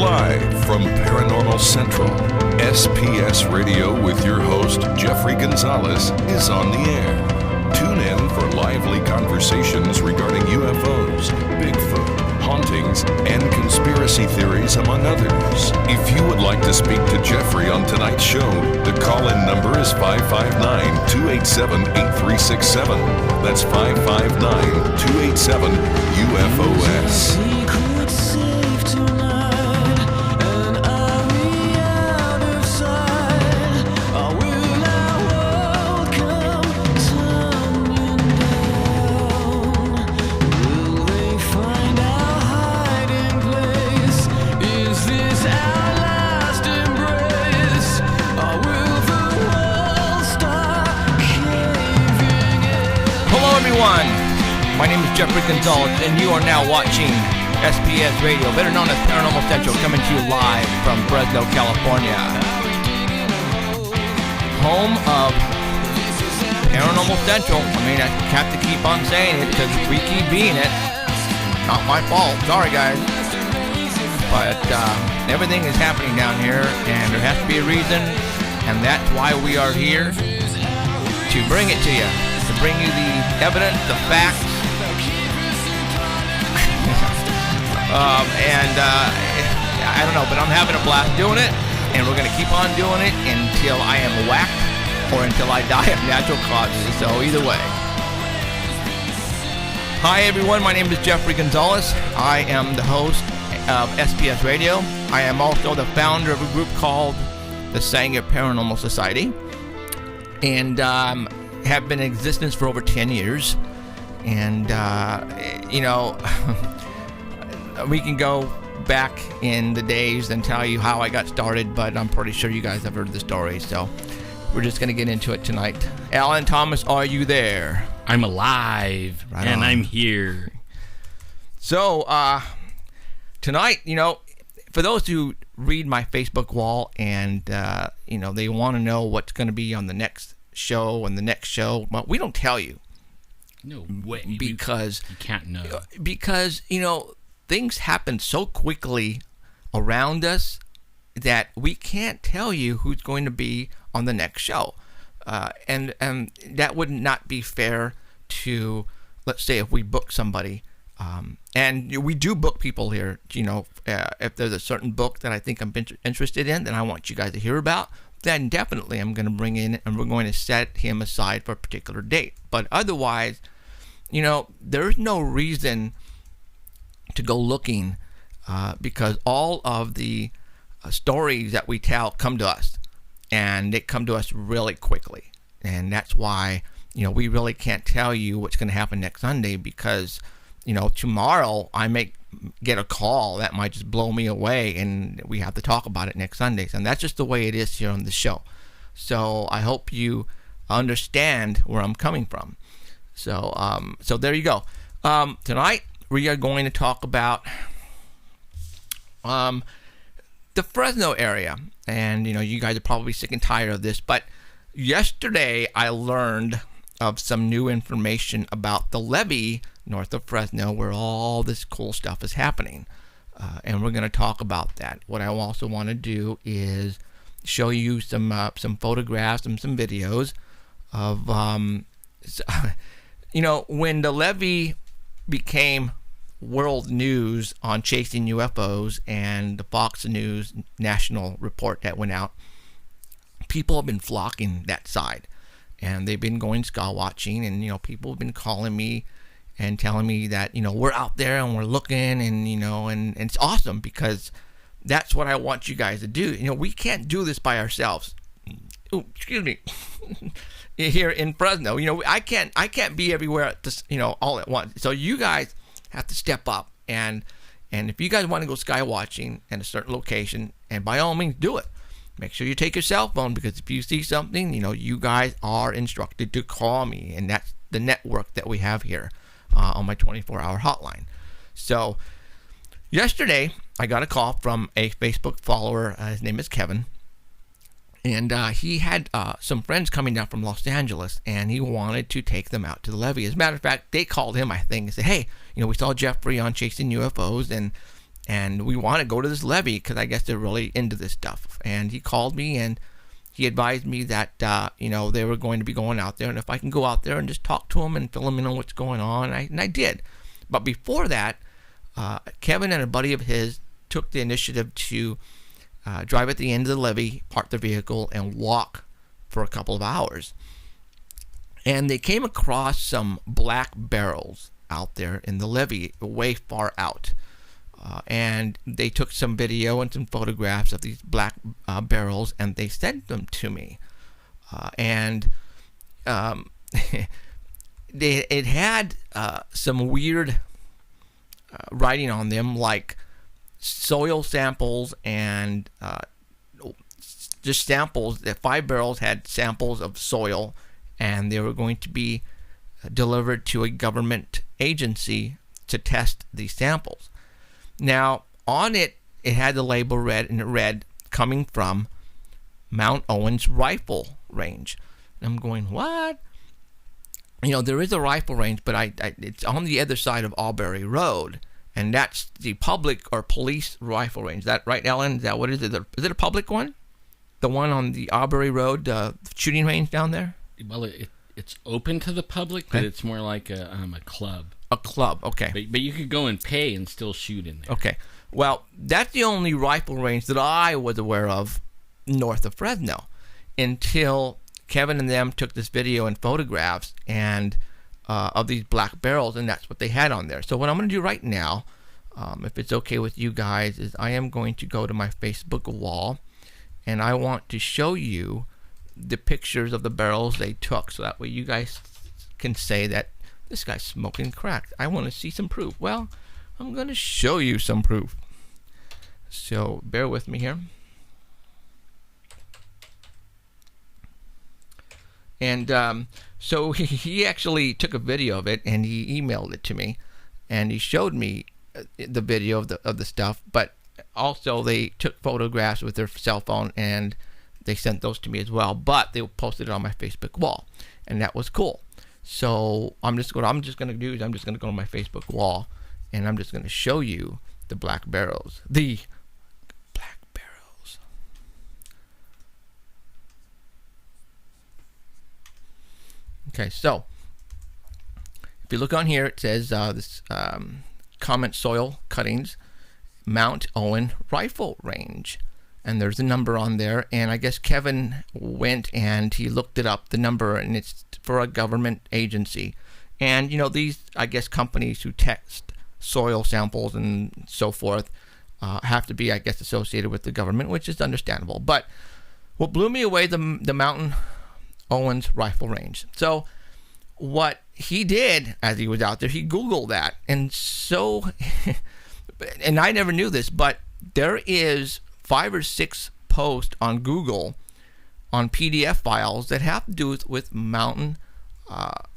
Live from Paranormal Central, SPS Radio with your host, Jeffrey Gonzalez, is on the air. Tune in for lively conversations regarding UFOs, Bigfoot, hauntings, and conspiracy theories, among others. If you would like to speak to Jeffrey on tonight's show, the call-in number is 559-287-8367. That's 559-287-UFOS. My name is Jeffrey Gonzalez, and you are now watching SPS Radio, better known as Paranormal Central, coming to you live from Fresno, California. Home of Paranormal Central. I mean, I have to keep on saying it because we keep being it. Not my fault. Sorry, guys. But everything is happening down here, and there has to be a reason, and that's why we are here to bring it to you. To bring you the evidence, the facts, I don't know, but I'm having a blast doing it, and we're going to keep on doing it until I am whacked or until I die of natural causes, so either way. Hi everyone, my name is Jeffrey Gonzalez. I am the host of SPS Radio. I am also the founder of a group called the Sanger Paranormal Society, and have been in existence for over 10 years. And, we can go back in the days and tell you how I got started, but I'm pretty sure you guys have heard the story, so we're just going to get into it tonight. Alan Thomas, are you there? I'm alive, right and on. I'm here. So, tonight, for those who read my Facebook wall and, they want to know what's going to be on the next show and the next show, well, we don't tell you. No way. Because you can't know. Because, things happen so quickly around us that we can't tell you who's going to be on the next show. And that would not be fair to, let's say, if we book somebody, and we do book people here, if there's a certain book that I think I'm interested in, then I want you guys to hear about, then definitely I'm going to bring in and we're going to set him aside for a particular date. But otherwise, there's no reason to go looking because all of the stories that we tell come to us, and they come to us really quickly. And that's why, we really can't tell you what's going to happen next Sunday because, tomorrow I may get a call that might just blow me away and we have to talk about it next Sunday. And that's just the way it is here on the show. So I hope you understand where I'm coming from. So there you go. Tonight we are going to talk about the Fresno area. And, you guys are probably sick and tired of this, but yesterday I learned of some new information about the levee north of Fresno where all this cool stuff is happening. And we're going to talk about that. What I also want to do is show you some photographs and some videos of, when the levee became world news on chasing UFOs and the Fox News national report that went out, people have been flocking that side. And they've been going sky watching, and, people have been calling me and telling me that, we're out there and we're looking and, and it's awesome because that's what I want you guys to do. We can't do this by ourselves. Oh, excuse me. Here in Fresno, I can't be everywhere at this, all at once. So you guys have to step up, and if you guys want to go sky watching in a certain location, and by all means do it. Make sure you take your cell phone, because if you see something, you guys are instructed to call me, and that's the network that we have here on my 24-hour hotline. So yesterday, I got a call from a Facebook follower. His name is Kevin, and he had some friends coming down from Los Angeles, and he wanted to take them out to the levee. As a matter of fact, they called him, I think, and said, hey, we saw Jeffrey on Chasing UFOs, and and we want to go to this levee because I guess they're really into this stuff. And he called me and he advised me that they were going to be going out there, and if I can go out there and just talk to them and fill them in on what's going on, and I did. But before that, Kevin and a buddy of his took the initiative to drive at the end of the levee, park their vehicle, and walk for a couple of hours. And they came across some black barrels out there in the levee, way far out. And they took some video and some photographs of these black barrels, and they sent them to me. It had some weird writing on them, like soil samples and just samples. The 5 barrels had samples of soil, and they were going to be delivered to a government agency to test these samples. Now, on it had the label read, and it read, coming from Mount Owens Rifle Range. And I'm going, what? There is a rifle range, but it's on the other side of Albury Road, and that's the public or police rifle range. Is that right, Ellen? Is that what is it? Is it a public one? The one on the Albury Road shooting range down there? Well, it's open to the public, but it's more like a club. A club, okay. But you could go and pay and still shoot in there. Okay. Well, that's the only rifle range that I was aware of north of Fresno until Kevin and them took this video and photographs and of these black barrels, and that's what they had on there. So what I'm going to do right now, if it's okay with you guys, is I am going to go to my Facebook wall, and I want to show you the pictures of the barrels they took, so that way you guys can say that this guy's smoking crack. I want to see some proof. Well, I'm going to show you some proof. So bear with me here. And so he actually took a video of it, and he emailed it to me, and he showed me the video of the stuff. But also they took photographs with their cell phone, and they sent those to me as well. But they posted it on my Facebook wall, and that was cool. So I'm just going to go to my Facebook wall, and I'm just going to show you the black barrels. The black barrels. Okay, so if you look on here, it says this comment soil cuttings, Mount Owen Rifle Range. And there's a number on there, and I guess Kevin went and he looked it up, the number, and it's for a government agency. And, these, I guess, companies who test soil samples and so forth have to be, I guess, associated with the government, which is understandable. But what blew me away, the Mountain Owens Rifle Range. So what he did as he was out there, he Googled that. And so, and I never knew this, but there is 5 or 6 posts on Google on PDF files that have to do with Mountain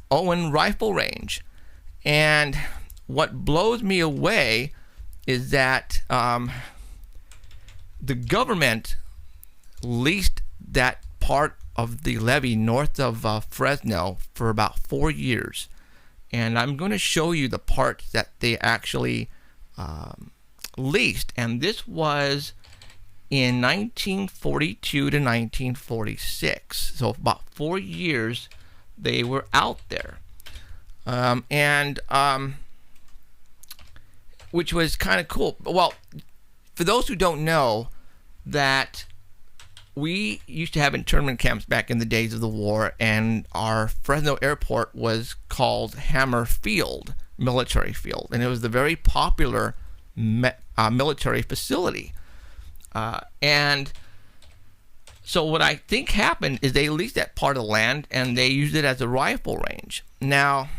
Owen Rifle Range. And what blows me away is that the government leased that part of the levee north of Fresno for about 4 years. And I'm going to show you the parts that they actually leased. And this was in 1942 to 1946. So about 4 years they were out there. Which was kind of cool. Well, for those who don't know, that we used to have internment camps back in the days of the war, and our Fresno airport was called Hammer Field, military field, and it was the very popular military facility. And so what I think happened is they leased that part of the land and they used it as a rifle range. Now,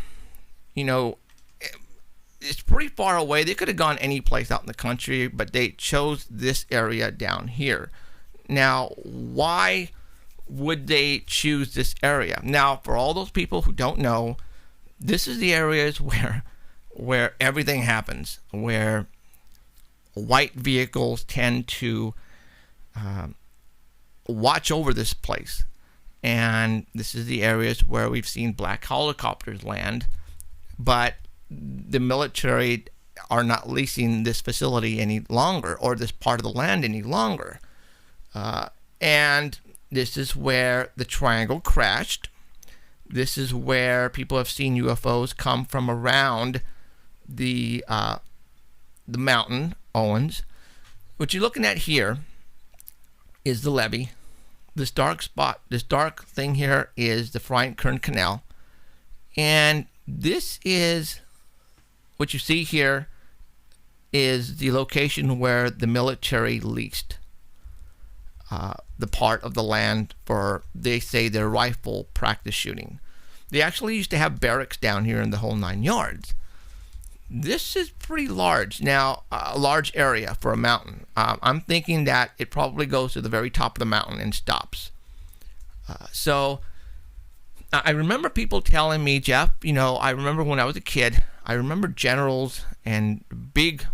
it's pretty far away. They could have gone any place out in the country, but they chose this area down here. Now, why would they choose this area? Now, for all those people who don't know, this is the areas where everything happens, where white vehicles tend to watch over this place. And this is the areas where we've seen black helicopters land. But the military are not leasing this facility any longer, or this part of the land any longer. And this is where the triangle crashed. This is where people have seen UFOs come from around the mountain, Owens. What you're looking at here is the levee. This dark spot, this dark thing here is the Bryant Kern Canal. And this is, what you see here is the location where the military leased the part of the land for, they say, their rifle practice shooting. They actually used to have barracks down here in the whole 9 yards. This is pretty large. Now, a large area for a mountain. I'm thinking that it probably goes to the very top of the mountain and stops. So I remember people telling me, Jeff, I remember when I was a kid, I remember generals and big,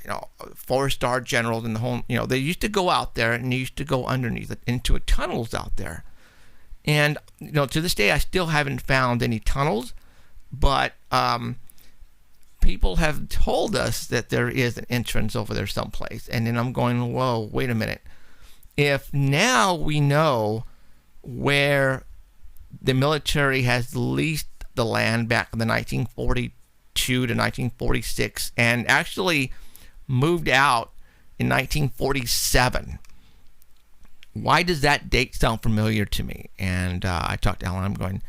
4-star generals in the whole, they used to go out there and they used to go underneath into tunnels out there. And, to this day, I still haven't found any tunnels, but people have told us that there is an entrance over there someplace. And then I'm going, whoa, wait a minute. If now we know where the military has leased the land back in the 1942 to 1946 and actually moved out in 1947, why does that date sound familiar to me? And I talked to Alan. I'm going,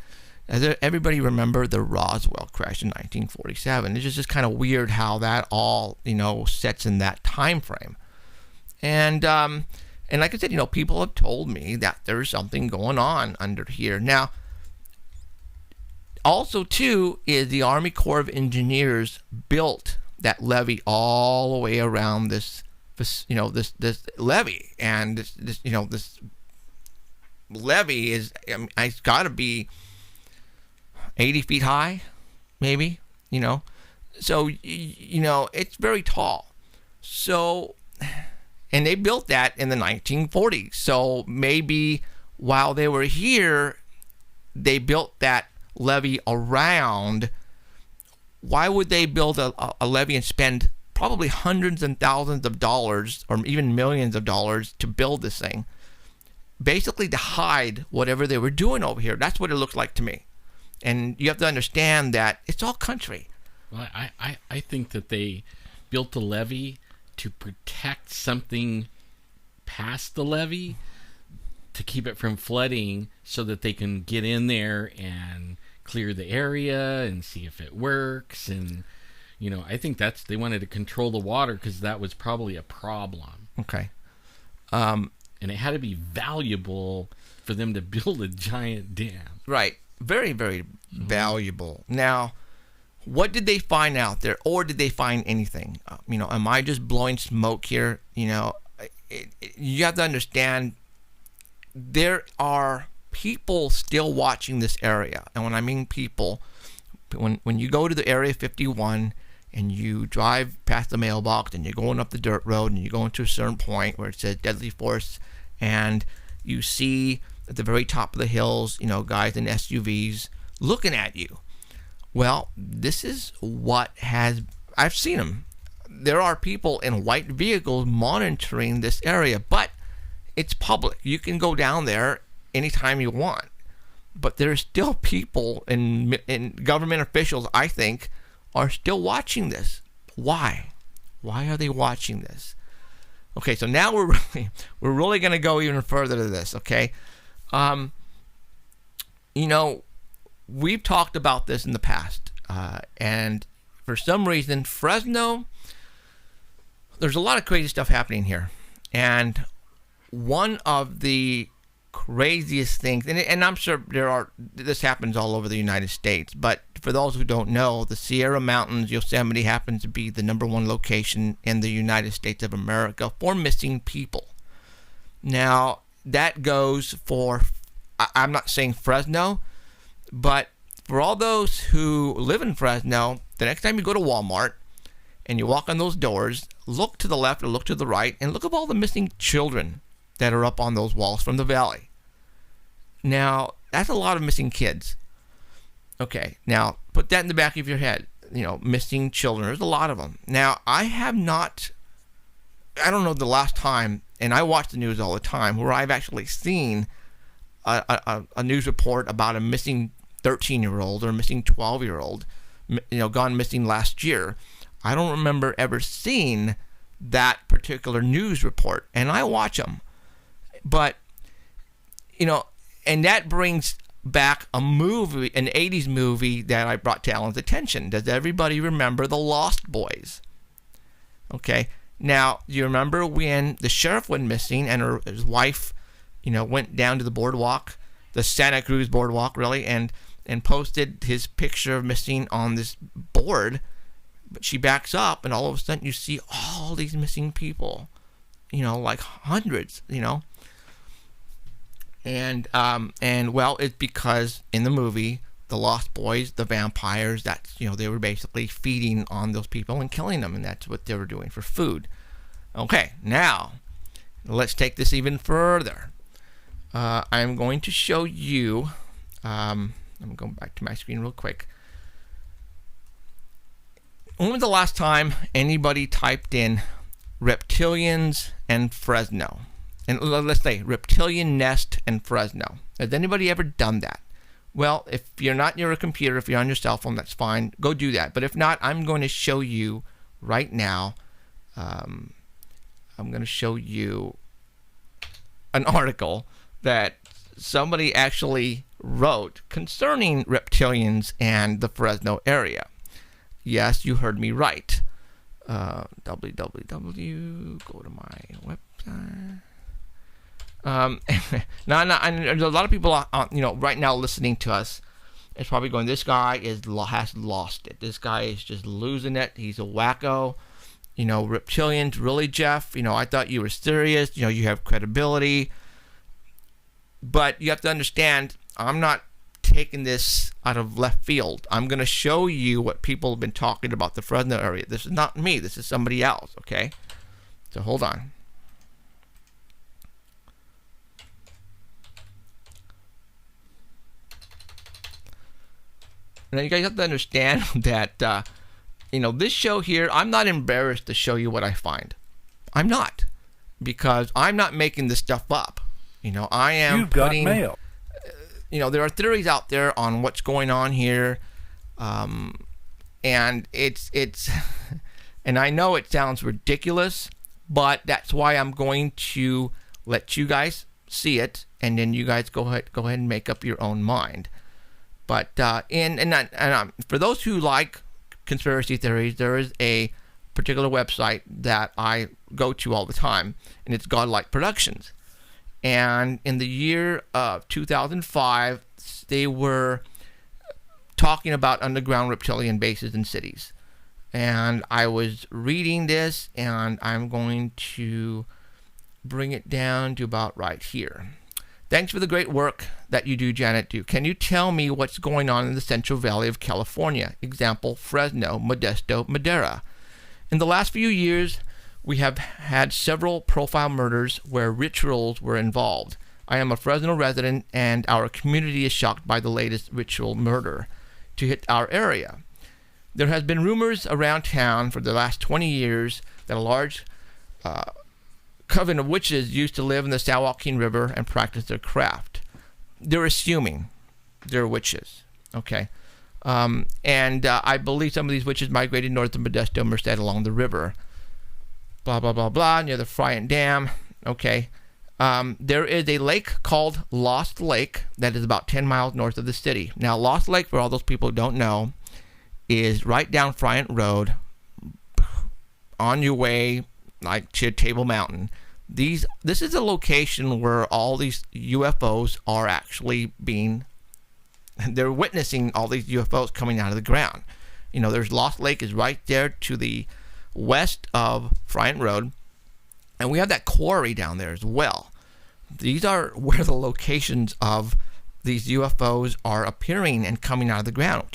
does everybody remember the Roswell crash in 1947? It's just kind of weird how that all, sets in that time frame. And like I said, people have told me that there's something going on under here. Now, also, too, is the Army Corps of Engineers built that levee all the way around this levee. And this levee is, it's got to be 80 feet high, maybe, So, it's very tall. So, and they built that in the 1940s. So maybe while they were here, they built that levee around. Why would they build a levee and spend probably hundreds and thousands of dollars or even millions of dollars to build this thing? Basically to hide whatever they were doing over here. That's what it looks like to me. And you have to understand that it's all country. Well, I think that they built the levee to protect something past the levee, to keep it from flooding, so that they can get in there and clear the area and see if it works. And I think they wanted to control the water because that was probably a problem. Okay. And it had to be valuable for them to build a giant dam. Right. Very, very valuable. Now, what did they find out there, or did they find anything? Am I just blowing smoke here? You have to understand there are people still watching this area. And when I mean people, when you go to the Area 51 and you drive past the mailbox and you're going up the dirt road and you go into a certain point where it says deadly force, and you see at the very top of the hills, guys in SUVs looking at you. Well, this is what I've seen them. There are people in white vehicles monitoring this area, but it's public. You can go down there anytime you want. But there's still people and government officials, I think, are still watching this. Why? Why are they watching this? Okay, so now we're really going to go even further to this, okay? We've talked about this in the past, and for some reason, Fresno, there's a lot of crazy stuff happening here. And one of the craziest things, and I'm sure this happens all over the United States, but for those who don't know, the Sierra Mountains, Yosemite happens to be the #1 location in the United States of America for missing people. Now, that goes for, I'm not saying Fresno, but for all those who live in Fresno, the next time you go to Walmart and you walk on those doors, look to the left or look to the right and look at all the missing children that are up on those walls from the valley. Now, that's a lot of missing kids. Okay, now put that in the back of your head. missing children. There's a lot of them. Now, I don't know the last time, and I watch the news all the time, where I've actually seen a news report about a missing 13-year-old or a missing 12-year-old, gone missing last year. I don't remember ever seeing that particular news report, and I watch them. But, and that brings back a movie, an 80s movie that I brought to Alan's attention. Does everybody remember The Lost Boys? Okay. Now, you remember when the sheriff went missing and his wife, went down to the boardwalk, the Santa Cruz boardwalk, really, and posted his picture of missing on this board. But she backs up, and all of a sudden you see all these missing people, like hundreds, And well, it's because in the movie, the Lost Boys, the vampires, that's, they were basically feeding on those people and killing them, and that's what they were doing for food. Okay, now, let's take this even further. I'm going to show you, I'm going back to my screen real quick. When was the last time anybody typed in Reptilians and Fresno? And let's say Reptilian Nest and Fresno. Has anybody ever done that? Well, if you're not near a computer, if you're on your cell phone, that's fine. Go do that. But if not, I'm going to show you right now. I'm going to show you an article that somebody actually wrote concerning reptilians and the Fresno area. Yes, you heard me right. www. Go to my website. Now, and there's a lot of people, right now listening to us. It's probably going, this guy has lost it. This guy is just losing it. He's a wacko. Reptilians, really, Jeff? I thought you were serious. You have credibility. But you have to understand, I'm not taking this out of left field. I'm going to show you what people have been talking about the Fresno area. This is not me. This is somebody else, okay? So hold on. Now, you guys have to understand that, this show here, I'm not embarrassed to show you what I find. I'm not. Because I'm not making this stuff up. I am You've got mail. There are theories out there on what's going on here. And it's and I know it sounds ridiculous, but that's why I'm going to let you guys see it, and then you guys go ahead and make up your own mind. But for those who like conspiracy theories, there is a particular website that I go to all the time, and it's Godlike Productions. And in the year of 2005, they were talking about underground reptilian bases in cities. And I was reading this, and I'm going to bring it down to about right here. Thanks for the great work that you do, Janet Do. Can you tell me what's going on in the Central Valley of California? Example, Fresno, Modesto, Madera. In the last few years, we have had several profile murders where rituals were involved. I am a Fresno resident, and our community is shocked by the latest ritual murder to hit our area. There has been rumors around town for the last 20 years that a large coven of witches used to live in the San Joaquin River and practice their craft. They're assuming they're witches, okay? And I believe some of these witches migrated north of Modesto, Merced along the river. Blah, blah, blah, blah, near the Friant Dam, okay? There is a lake called Lost Lake that is about 10 miles north of the city. Now, Lost Lake, for all those people who don't know, is right down Friant Road on your way like to Table Mountain. This is a location where all these UFOs are actually they're witnessing all these UFOs coming out of the ground. There's Lost Lake is right there to the west of Friant Road, and we have that quarry down there as well. These are where the locations of these UFOs are appearing and coming out of the ground.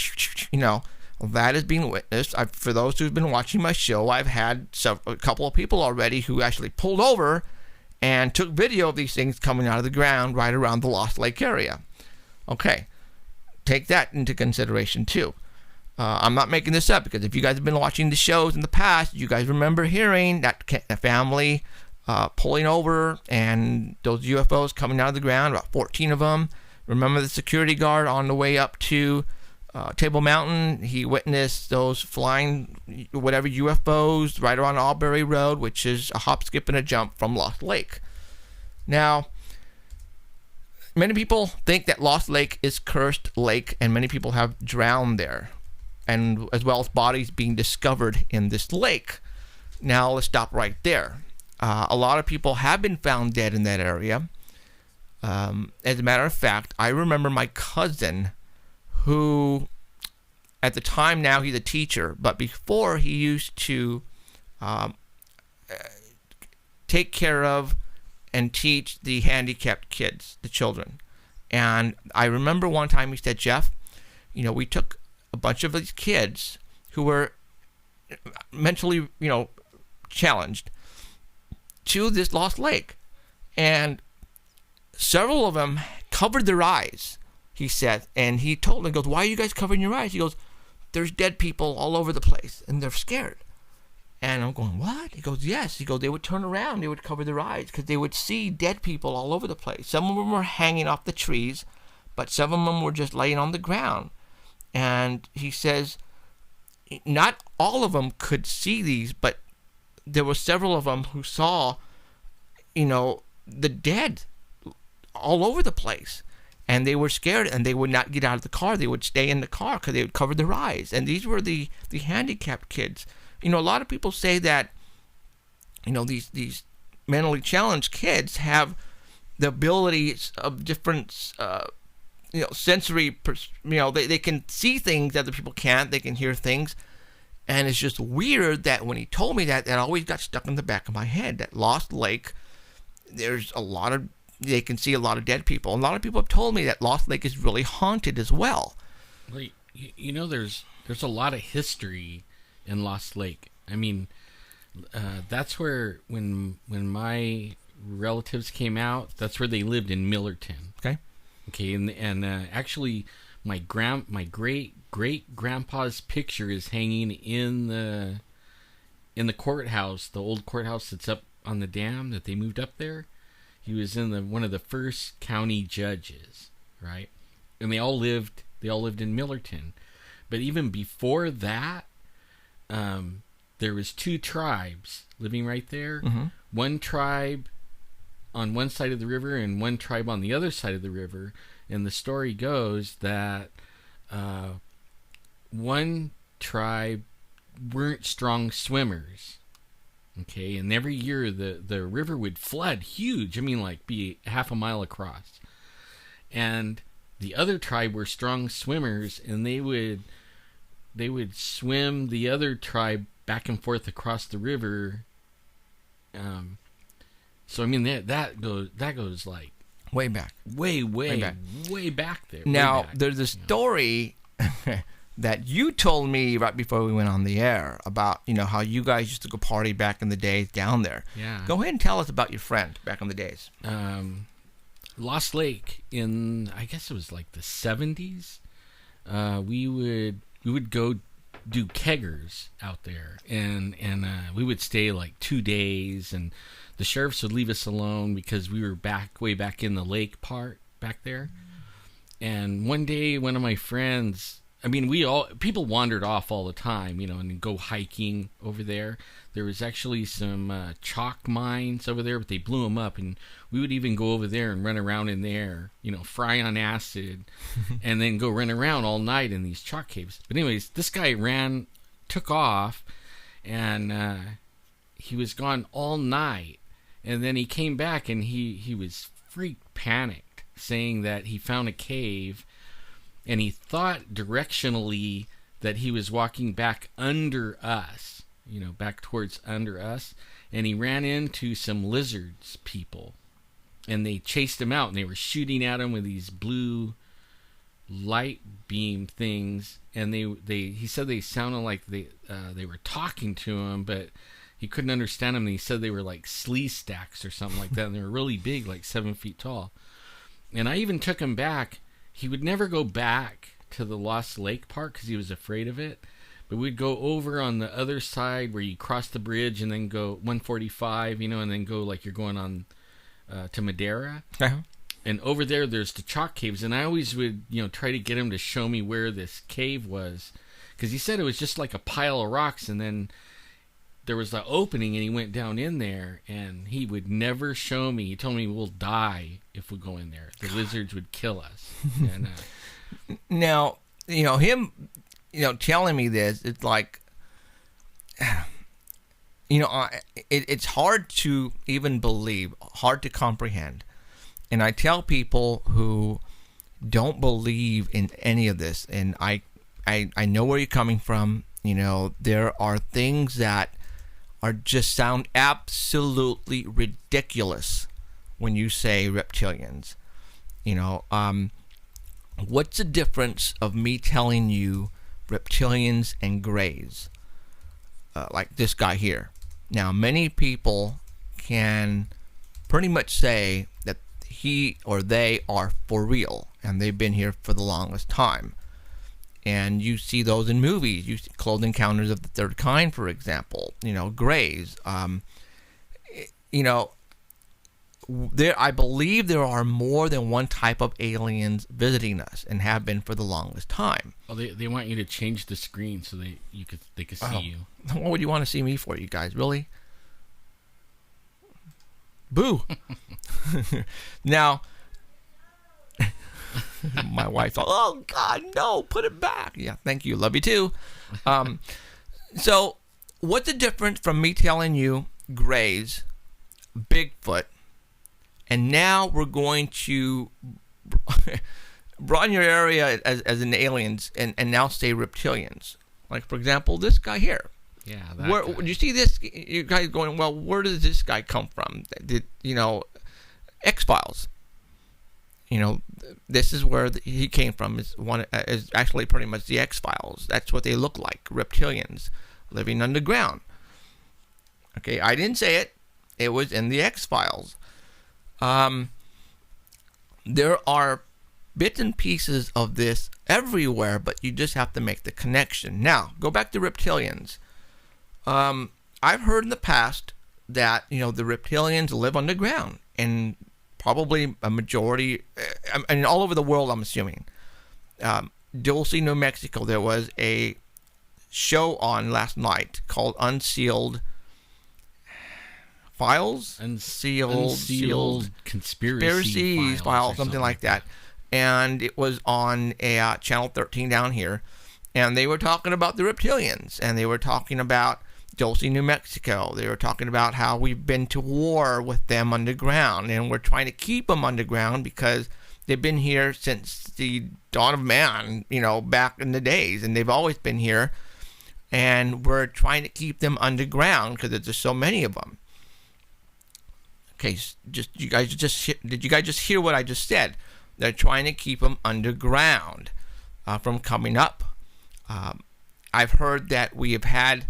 That is being witnessed. For those who've been watching my show, I've had a couple of people already who actually pulled over and took video of these things coming out of the ground right around the Lost Lake area. Okay, take that into consideration too. I'm not making this up, because if you guys have been watching the shows in the past, you guys remember hearing that family pulling over and those UFOs coming out of the ground, about 14 of them. Remember the security guard on the way up to Table Mountain? He witnessed those flying UFOs right around Albury Road, which is a hop, skip, and a jump from Lost Lake. Now, many people think that Lost Lake is cursed lake, and many people have drowned there, and as well as bodies being discovered in this lake. Now, let's stop right there. A lot of people have been found dead in that area. As a matter of fact, I remember my cousin, who at the time, now he's a teacher, but before he used to take care of and teach the handicapped kids, the children. And I remember one time he said, Jeff, we took a bunch of these kids who were mentally, challenged to this Lost Lake. And several of them covered their eyes, he said. And he told them, he goes, why are you guys covering your eyes? He goes, there's dead people all over the place, and they're scared. And I'm going, what? He goes, yes. He goes, they would turn around, they would cover their eyes, because they would see dead people all over the place. Some of them were hanging off the trees, but some of them were just laying on the ground. And he says, not all of them could see these, but there were several of them who saw, the dead all over the place. And they were scared, and they would not get out of the car. They would stay in the car because they would cover their eyes. And these were the handicapped kids. A lot of people say that, these mentally challenged kids have the abilities of different, sensory, they can see things that other people can't. They can hear things. And it's just weird that when he told me that always got stuck in the back of my head, that Lost Lake, they can see a lot of dead people. A lot of people have told me that Lost Lake is really haunted as well. Well, there's a lot of history in Lost Lake. I mean, that's where when my relatives came out, that's where they lived, in Millerton. Okay, and actually, my great grandpa's picture is hanging in the courthouse, the old courthouse that's up on the dam that they moved up there. He was in one of the first county judges, right? And they all lived in Millerton. But even before that, there was two tribes living right there. Mm-hmm. One tribe on one side of the river and one tribe on the other side of the river. And the story goes that one tribe weren't strong swimmers. Okay, and every year the river would flood huge. I mean, like be half a mile across. And the other tribe were strong swimmers, and they would swim the other tribe back and forth across the river. So I mean that goes like way back, way back there. Now there's a story that you told me right before we went on the air about, how you guys used to go party back in the days down there. Yeah. Go ahead and tell us about your friend back in the days. Lost Lake in, I guess it was like the 70s. We would go do keggers out there, and we would stay like 2 days, and the sheriffs would leave us alone because we were way back in the lake part back there. And one day, one of my friends, people wandered off all the time, and go hiking over there. There was actually some chalk mines over there, but they blew them up, and we would even go over there and run around in there, fry on acid, and then go run around all night in these chalk caves. But anyways, this guy took off, and he was gone all night, and then he came back, and he was freaked, panicked, saying that he found a cave. And he thought directionally that he was walking back under us, back towards under us. And he ran into some lizards people. And they chased him out, and they were shooting at him with these blue light beam things. And he said they sounded like they were talking to him, but he couldn't understand them. And he said they were like slee stacks or something like that. And they were really big, like 7 feet tall. And I even took him back. He would never go back to the Lost Lake part because he was afraid of it. But we'd go over on the other side where you cross the bridge and then go 145, and then go like you're going on to Madeira. Uh-huh. And over there's the chalk caves. And I always would, try to get him to show me where this cave was. Because he said it was just like a pile of rocks. And then there was the opening and he went down in there. And he would never show me. He told me we'll die if we go in there. The lizards would kill us. And, now, him, telling me this, it's like, it's hard to even believe, hard to comprehend. And I tell people who don't believe in any of this, and I know where you're coming from. There are things that are just sound absolutely ridiculous when you say reptilians. What's the difference of me telling you reptilians and grays? Like this guy here. Now, many people can pretty much say that he or they are for real, and they've been here for the longest time. And you see those in movies. You see Close Encounters of the Third Kind, for example. Grays. I believe there are more than one type of aliens visiting us, and have been for the longest time. Well, they want you to change the screen so they could see you. What would you want to see me for, you guys? Really? Boo. Now, my wife's thought, oh God, no, put it back. Yeah, thank you. Love you too. So what's the difference from me telling you grays, Bigfoot, and now we're going to broaden your area as in aliens and now say reptilians? Like, for example, this guy here. Yeah, where guy. You see this? You guys going, well, where does this guy come from? X-Files. This is where he came from. Is actually pretty much the X-Files. That's what they look like, reptilians living underground. Okay, I didn't say it. It was in the X-Files. There are bits and pieces of this everywhere, but you just have to make the connection. Now, go back to reptilians. I've heard in the past that, the reptilians live underground, and probably a majority, and all over the world, I'm assuming. Dulce, New Mexico, there was a show on last night called Unsealed Files? Unsealed Conspiracy Files, something like that. And it was on Channel 13 down here. And they were talking about the reptilians. And they were talking about Dulce, New Mexico. They were talking about how we've been to war with them underground. And we're trying to keep them underground because they've been here since the dawn of man, back in the days. And they've always been here. And we're trying to keep them underground because there's so many of them. Okay, did you guys just hear what I just said? They're trying to keep them underground from coming up. I've heard that we have had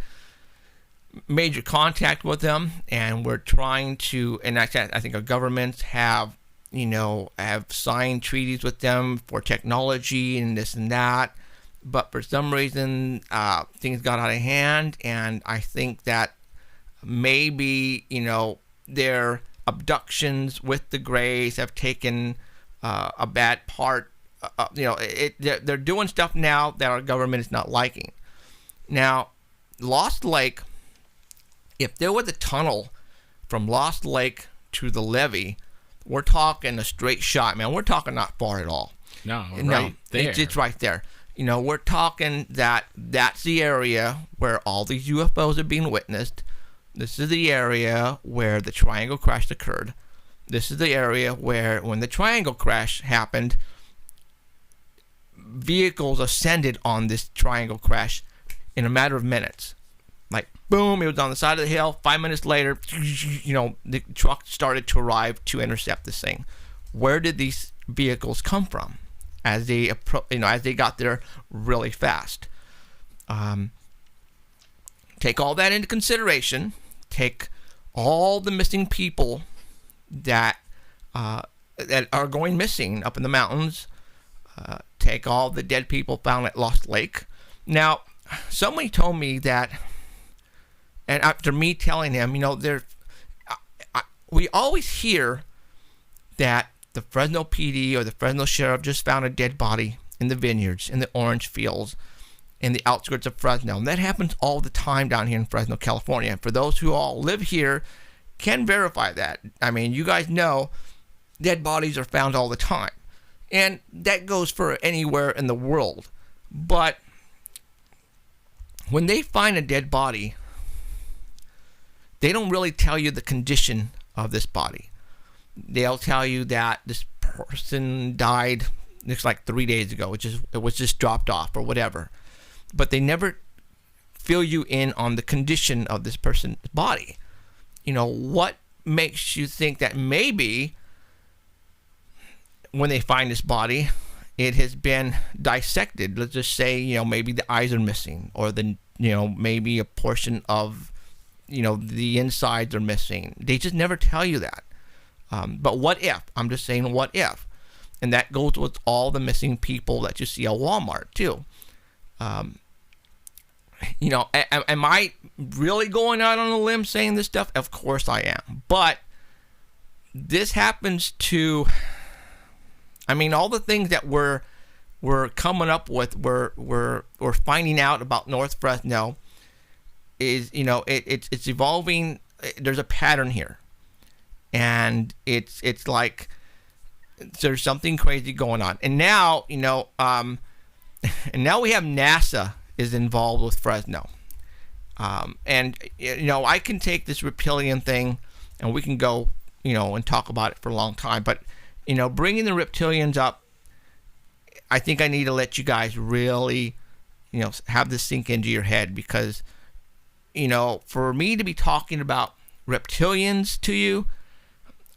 major contact with them, and we're trying to. And I think our governments have signed treaties with them for technology and this and that. But for some reason, things got out of hand, and I think that maybe their abductions with the Greys have taken a bad part. They're doing stuff now that our government is not liking. Now, Lost Lake, if there was a tunnel from Lost Lake to the levee, we're talking a straight shot, man. We're talking not far at all. No, right there. It's right there. We're talking that's the area where all these UFOs are being witnessed. This is the area where the triangle crash occurred. This is the area where, when the triangle crash happened, vehicles ascended on this triangle crash in a matter of minutes. Like, boom, it was on the side of the hill. 5 minutes later, the truck started to arrive to intercept this thing. Where did these vehicles come from as they got there really fast? Take all that into consideration. Take all the missing people that are going missing up in the mountains. take all the dead people found at Lost Lake. Now, somebody told me that, and after me telling him, we always hear that the Fresno PD or the Fresno Sheriff just found a dead body in the vineyards, in the orange fields, in the outskirts of Fresno. And that happens all the time down here in Fresno, California. And for those who all live here, can verify that. I mean, you guys know dead bodies are found all the time. And that goes for anywhere in the world. But when they find a dead body, they don't really tell you the condition of this body. They'll tell you that this person died, looks like 3 days ago, it was just dropped off or whatever. But they never fill you in on the condition of this person's body. What makes you think that maybe when they find this body, it has been dissected? Let's just say, maybe the eyes are missing, or maybe a portion of, the insides are missing. They just never tell you that. But what if? I'm just saying, what if? And that goes with all the missing people that you see at Walmart too. Am I really going out on a limb saying this stuff? Of course I am. But this happens to, all the things that we're coming up with, we're finding out about North Fresno is, it's evolving. There's a pattern here. And it's like there's something crazy going on. And now, and now we have NASA is involved with Fresno. And I can take this reptilian thing and we can go, and talk about it for a long time. But, bringing the reptilians up, I think I need to let you guys really, have this sink into your head, because, for me to be talking about reptilians to you,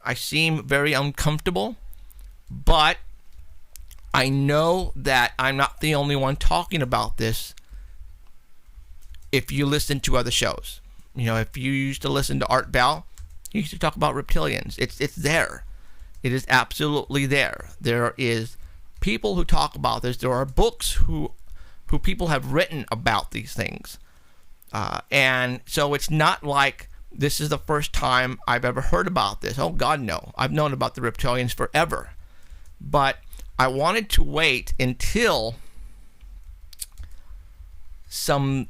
I seem very uncomfortable, but I know that I'm not the only one talking about this. If you listen to other shows, if you used to listen to Art Bell, he used to talk about reptilians. It's there. It is absolutely there. There is people who talk about this. There are books who people have written about these things. And so it's not like this is the first time I've ever heard about this. Oh, God, no. I've known about the reptilians forever. But I wanted to wait until some,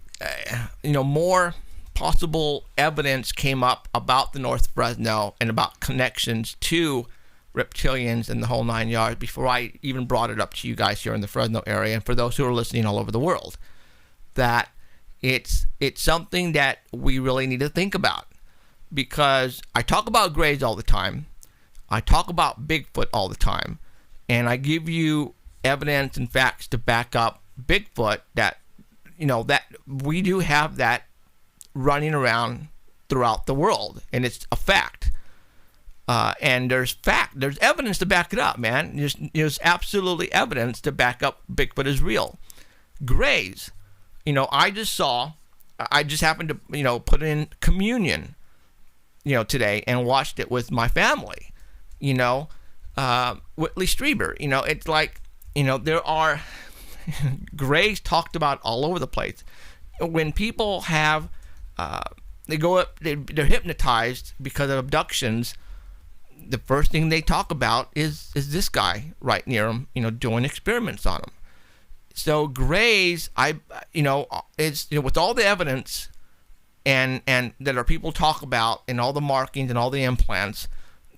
more possible evidence came up about the North Fresno and about connections to reptilians and the whole 9 yards before I even brought it up to you guys here in the Fresno area, and for those who are listening all over the world, that it's something that we really need to think about. Because I talk about grays all the time, I talk about Bigfoot all the time, and I give you evidence and facts to back up Bigfoot that that we do have that running around throughout the world, and it's a fact. And there's evidence to back it up, man. There's absolutely evidence to back up Bigfoot is real. Grays, I just happened to put in communion, today, and watched it with my family. Whitley Strieber. It's like, there are grays talked about all over the place. When people have, they go up, they're hypnotized because of abductions. The first thing they talk about is this guy right near them, doing experiments on them. So grays, it's with all the evidence and that our people talk about, and all the markings and all the implants,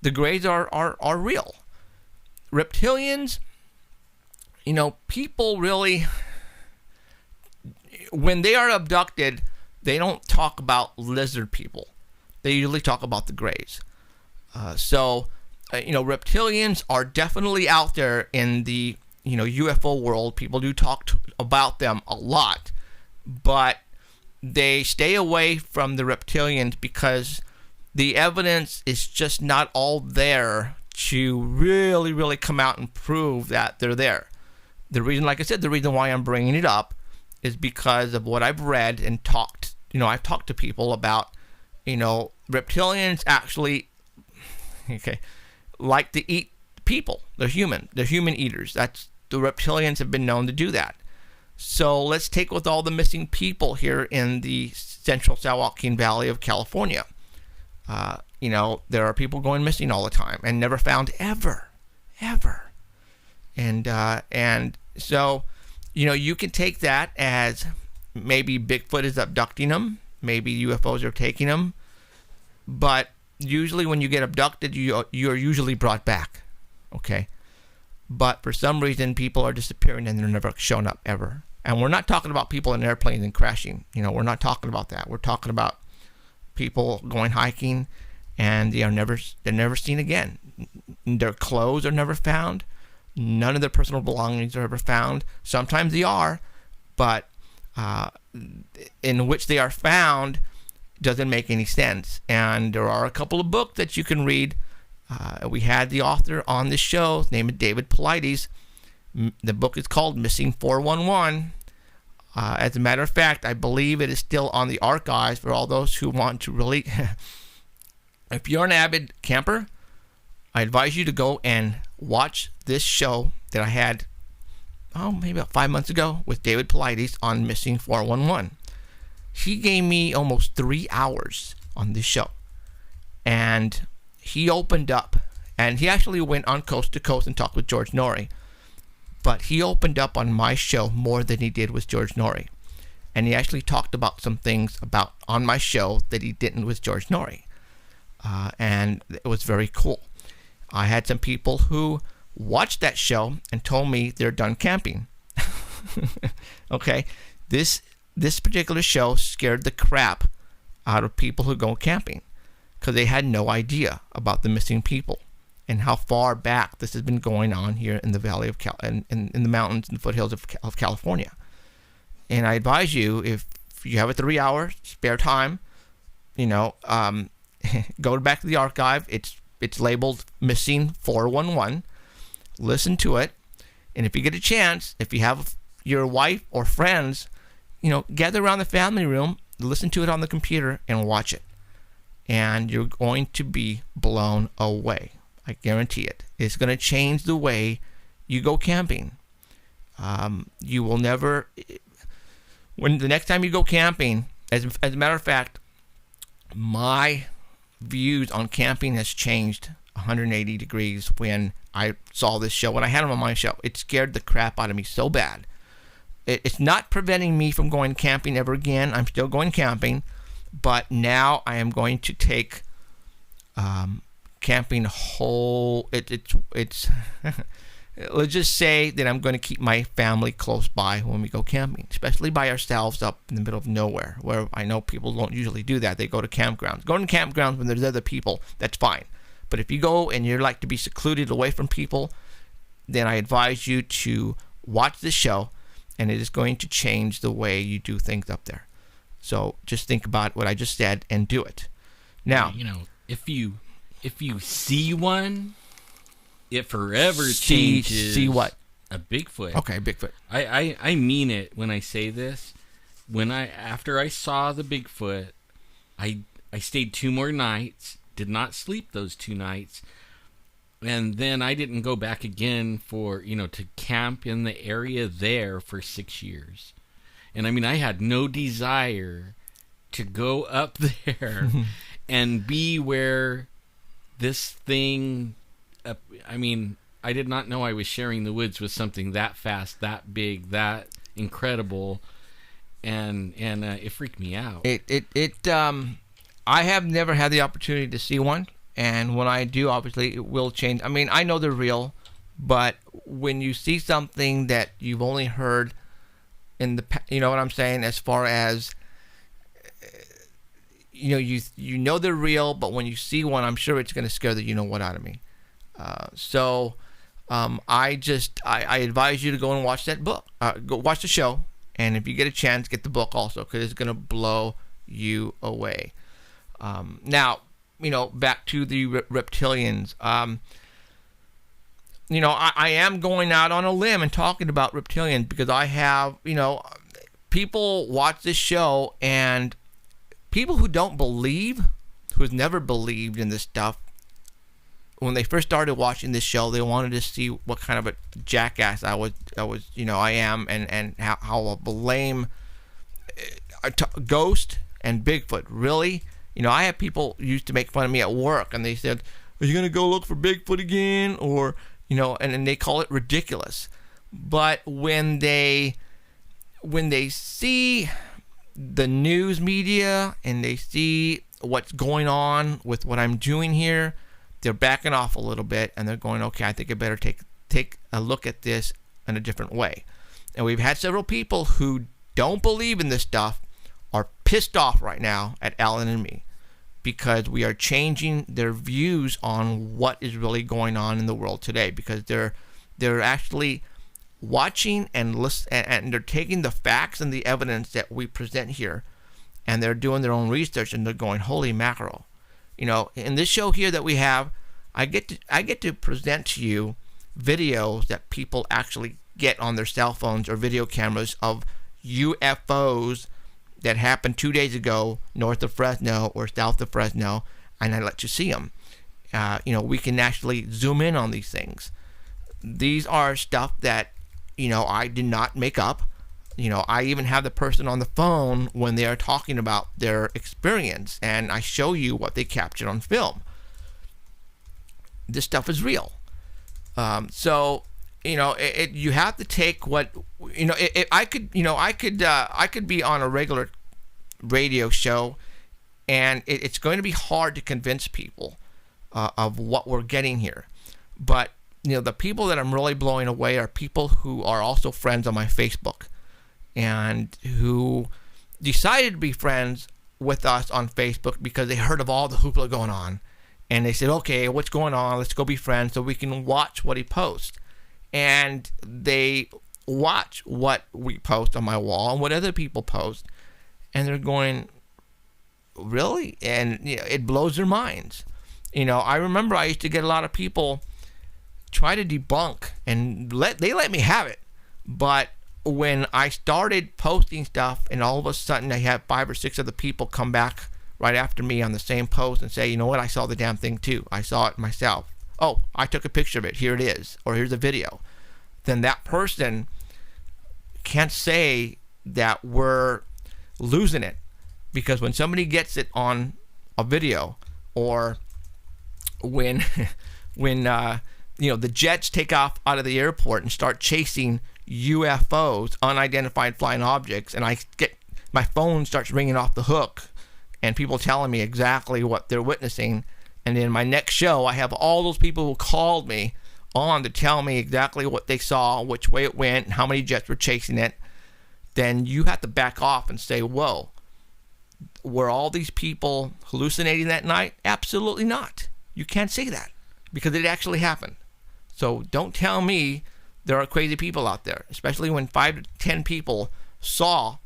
the grays are real. Reptilians, people really, when they are abducted, they don't talk about lizard people. They usually talk about the grays. So reptilians are definitely out there in the, UFO world. People do talk about them a lot, but they stay away from the reptilians because the evidence is just not all there to really, really come out and prove that they're there. The reason, like I said, the reason why I'm bringing it up is because of what I've read and talked. I've talked to people about, reptilians actually, like to eat people. They're human. They're human eaters. That's the reptilians have been known to do that. So let's take with all the missing people here in the central San Joaquin Valley of California. There are people going missing all the time and never found ever. And so, you can take that as maybe Bigfoot is abducting them, maybe UFOs are taking them, but usually when you get abducted, you are usually brought back, okay? But for some reason, people are disappearing and they're never shown up ever. And we're not talking about people in airplanes and crashing. We're not talking about that. We're talking about people going hiking and they're never seen again. Their clothes are never found. None of their personal belongings are ever found. Sometimes they are, but in which they are found doesn't make any sense. And there are a couple of books that you can read. We had the author on this show. His name is David Paulides. The book is called Missing 411. As a matter of fact, I believe it is still on the archives for all those who want to really... If you're an avid camper, I advise you to go and watch this show that I had, maybe about 5 months ago with David Paulides on Missing 411. He gave me almost 3 hours on this show. And he opened up, and he actually went on Coast to Coast and talked with George Norrie. But he opened up on my show more than he did with George Norrie. And he actually talked about some things on my show that he didn't with George Norrie. And it was very cool. I had some people who watched that show and told me they're done camping. Okay? This particular show scared the crap out of people who go camping because they had no idea about the missing people and how far back this has been going on here in the valley of in the mountains and foothills of California. And I advise you, if you have a 3 hour spare time, go back to the archive. It's labeled Missing 411. Listen to it. And if you get a chance, if you have your wife or friends, gather around the family room, listen to it on the computer, and watch it. And you're going to be blown away. I guarantee it. It's going to change the way you go camping. You will never... When the next time you go camping, as a matter of fact, my views on camping has changed 180 degrees when I saw this show. When I had him on my show, it scared the crap out of me so bad. It's not preventing me from going camping ever again. I'm still going camping, but now I am going to take camping whole. It's let's just say that I'm going to keep my family close by when we go camping, especially by ourselves up in the middle of nowhere, where I know people don't usually do that. They go to campgrounds. Going to campgrounds when there's other people, that's fine. But if you go and you'd like to be secluded away from people, then I advise you to watch this show, and it is going to change the way you do things up there. So just think about what I just said and do it. Now, if you see one, it forever changes. See what? A Bigfoot. Okay, Bigfoot. I mean it when I say this. After I saw the Bigfoot, I stayed 2 more nights. Did not sleep those 2 nights, and then I didn't go back again for to camp in the area there for 6 years. And I had no desire to go up there and be where this thing. I did not know I was sharing the woods with something that fast, that big, that incredible, and it freaked me out. I have never had the opportunity to see one, and when I do, obviously it will change. I know they're real, but when you see something that you've only heard in the, you know what I'm saying, as far as you know they're real, but when you see one, I'm sure it's going to scare the what out of me. I advise you to go and watch that book. Go watch the show, and if you get a chance, get the book also, because it's going to blow you away. Now, back to the reptilians. I am going out on a limb and talking about reptilians because I have, people watch this show, and people who don't believe, who've never believed in this stuff, when they first started watching this show, they wanted to see what kind of a jackass I am, and how a lame ghost and Bigfoot. Really? I have people used to make fun of me at work, and they said, "Are you going to go look for Bigfoot again?" Or, and they call it ridiculous. But when they see the news media and they see what's going on with what I'm doing here, they're backing off a little bit, and they're going, okay, I think I better take a look at this in a different way. And we've had several people who don't believe in this stuff are pissed off right now at Alan and me, because we are changing their views on what is really going on in the world today, because they're actually watching and listening, and they're taking the facts and the evidence that we present here, and they're doing their own research, and they're going, holy mackerel. In this show here that we have, I get to present to you videos that people actually get on their cell phones or video cameras of UFOs that happened 2 days ago north of Fresno or south of Fresno, and I let you see them. We can actually zoom in on these things. These are stuff that I did not make up. I even have the person on the phone when they are talking about their experience, and I show you what they captured on film. This stuff is real. You have to take what I could be on a regular radio show, and it's going to be hard to convince people of what we're getting here. But the people that I'm really blowing away are people who are also friends on my Facebook, and who decided to be friends with us on Facebook because they heard of all the hoopla going on, and they said, okay, what's going on? Let's go be friends so we can watch what he posts. And they watch what we post on my wall and what other people post, and they're going, really? And it blows their minds. I remember I used to get a lot of people try to debunk, and they let me have it. But when I started posting stuff, and all of a sudden I had 5 or 6 other people come back right after me on the same post and say, you know what, I saw the damn thing too. I saw it myself. Oh, I took a picture of it. Here it is. Or here's a video. Then that person can't say that we're losing it, because when somebody gets it on a video, or when the jets take off out of the airport and start chasing UFOs, unidentified flying objects, and my phone starts ringing off the hook, and people telling me exactly what they're witnessing. And in my next show, I have all those people who called me on to tell me exactly what they saw, which way it went, and how many jets were chasing it. Then you have to back off and say, whoa, were all these people hallucinating that night? Absolutely not. You can't say that, because it actually happened. So don't tell me there are crazy people out there, especially when 5 to 10 people saw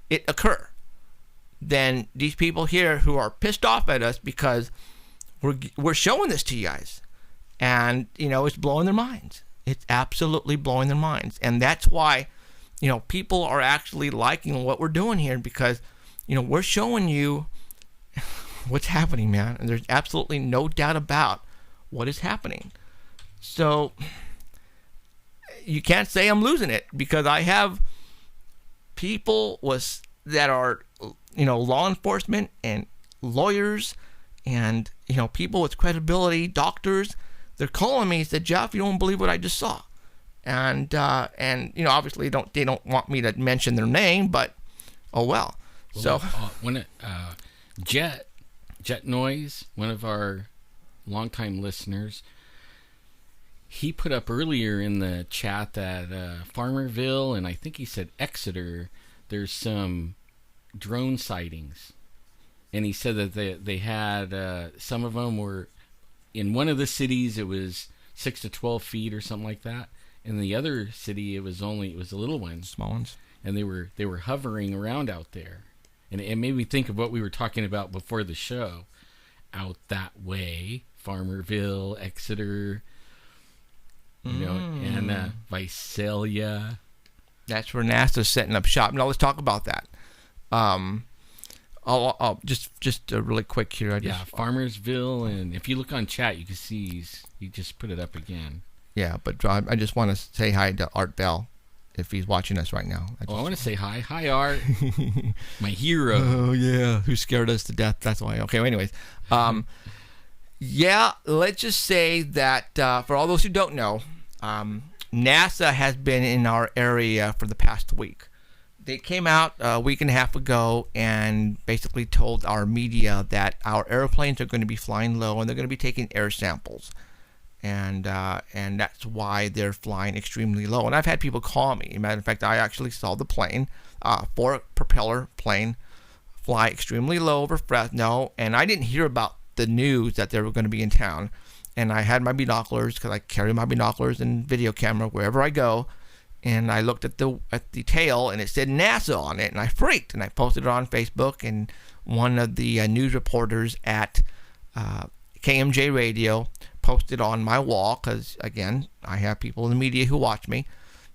it occur. Then these people here who are pissed off at us because we're showing this to you guys, and it's blowing their minds. It's absolutely blowing their minds, and that's why people are actually liking what we're doing here, because we're showing you what's happening, man, and there's absolutely no doubt about what is happening. So you can't say I'm losing it, because I have people that are law enforcement and lawyers and people with credibility, doctors. They're calling me and said, Jeff, you don't believe what I just saw. And obviously they don't want me to mention their name, but oh well. So when Jet Noise, one of our longtime listeners, he put up earlier in the chat that Farmerville, and I think he said Exeter, there's some drone sightings. And he said that they had, some of them were, in one of the cities it was 6 to 12 feet or something like that. In the other city it was a little one. Small ones. And they were hovering around out there. And it made me think of what we were talking about before the show. Out that way, Farmerville, Exeter, and Visalia. That's where NASA's setting up shop. Now let's talk about that. I'll just really quick here. Farmersville, and if you look on chat, you can see he just put it up again. Yeah, but I just want to say hi to Art Bell if he's watching us right now. I want to say hi. Hi, Art. My hero. Oh, yeah. Who scared us to death. That's why. Okay, well, anyways. Yeah, let's just say that for all those who don't know, NASA has been in our area for the past week. They came out a week and a half ago and basically told our media that our airplanes are going to be flying low and they're going to be taking air samples. And that's why they're flying extremely low. And I've had people call me. As a matter of fact, I actually saw the plane, 4-propeller plane, fly extremely low over Fresno. And I didn't hear about the news that they were going to be in town. And I had my binoculars, because I carry my binoculars and video camera wherever I go. And I looked at the tail, and it said NASA on it, and I freaked. And I posted it on Facebook, and one of the news reporters at KMJ Radio posted on my wall, because, again, I have people in the media who watch me,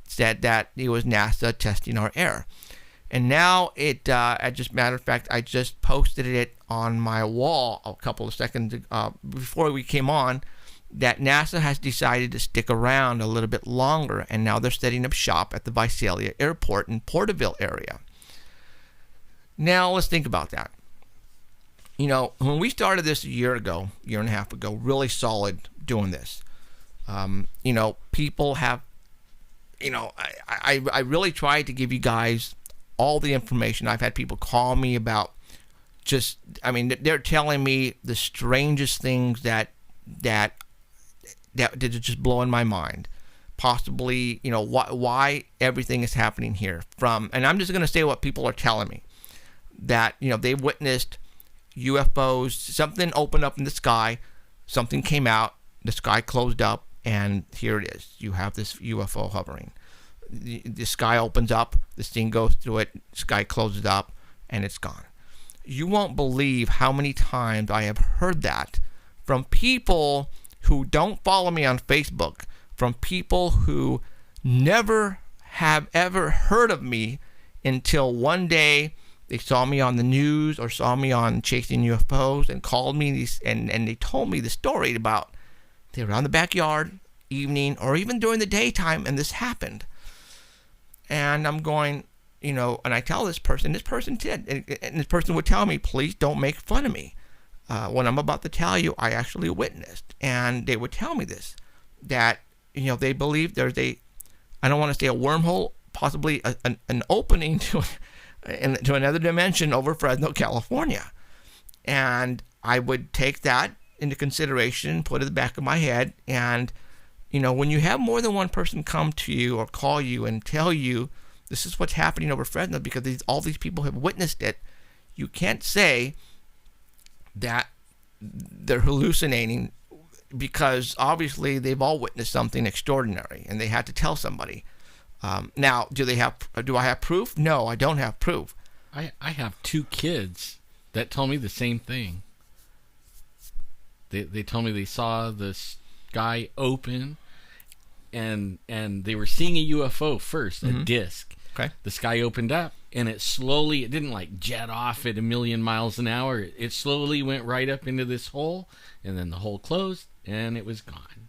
said that it was NASA testing our air. And now matter of fact, I just posted it on my wall a couple of seconds before we came on, that NASA has decided to stick around a little bit longer, and now they're setting up shop at the Visalia Airport in Porterville area. Now, let's think about that. You know, when we started this a year and a half ago, really solid doing this, you know, people have, you know, I really tried to give you guys all the information. I've had people call me about they're telling me the strangest things that is just blowing my mind. Possibly, you know, why everything is happening here. And I'm just going to say what people are telling me. That, you know, they witnessed UFOs, something opened up in the sky, something came out, the sky closed up, and here it is. You have this UFO hovering. The sky opens up, this thing goes through it, sky closes up, and it's gone. You won't believe how many times I have heard that from people who don't follow me on Facebook, from people who never have ever heard of me until one day they saw me on the news or saw me on Chasing UFOs and called me and they told me the story about they were on the backyard, evening, or even during the daytime, and this happened. And I'm going, you know, and I tell this person did, and this person would tell me, please don't make fun of me. When I'm about to tell you, I actually witnessed, and they would tell me this, that, you know, they believe there's I don't want to say a wormhole, possibly an opening to another dimension over Fresno, California. And I would take that into consideration, put it in the back of my head, and, you know, when you have more than one person come to you or call you and tell you this is what's happening over Fresno because all these people have witnessed it, you can't say that they're hallucinating, because obviously they've all witnessed something extraordinary and they had to tell somebody. Now, do I have proof? No, I don't have proof. I have 2 kids that tell me the same thing. They told me they saw the sky open and they were seeing a UFO first, a disc. Okay. The sky opened up, and it didn't like jet off at 1,000,000 miles an hour. It slowly went right up into this hole, and then the hole closed, and it was gone.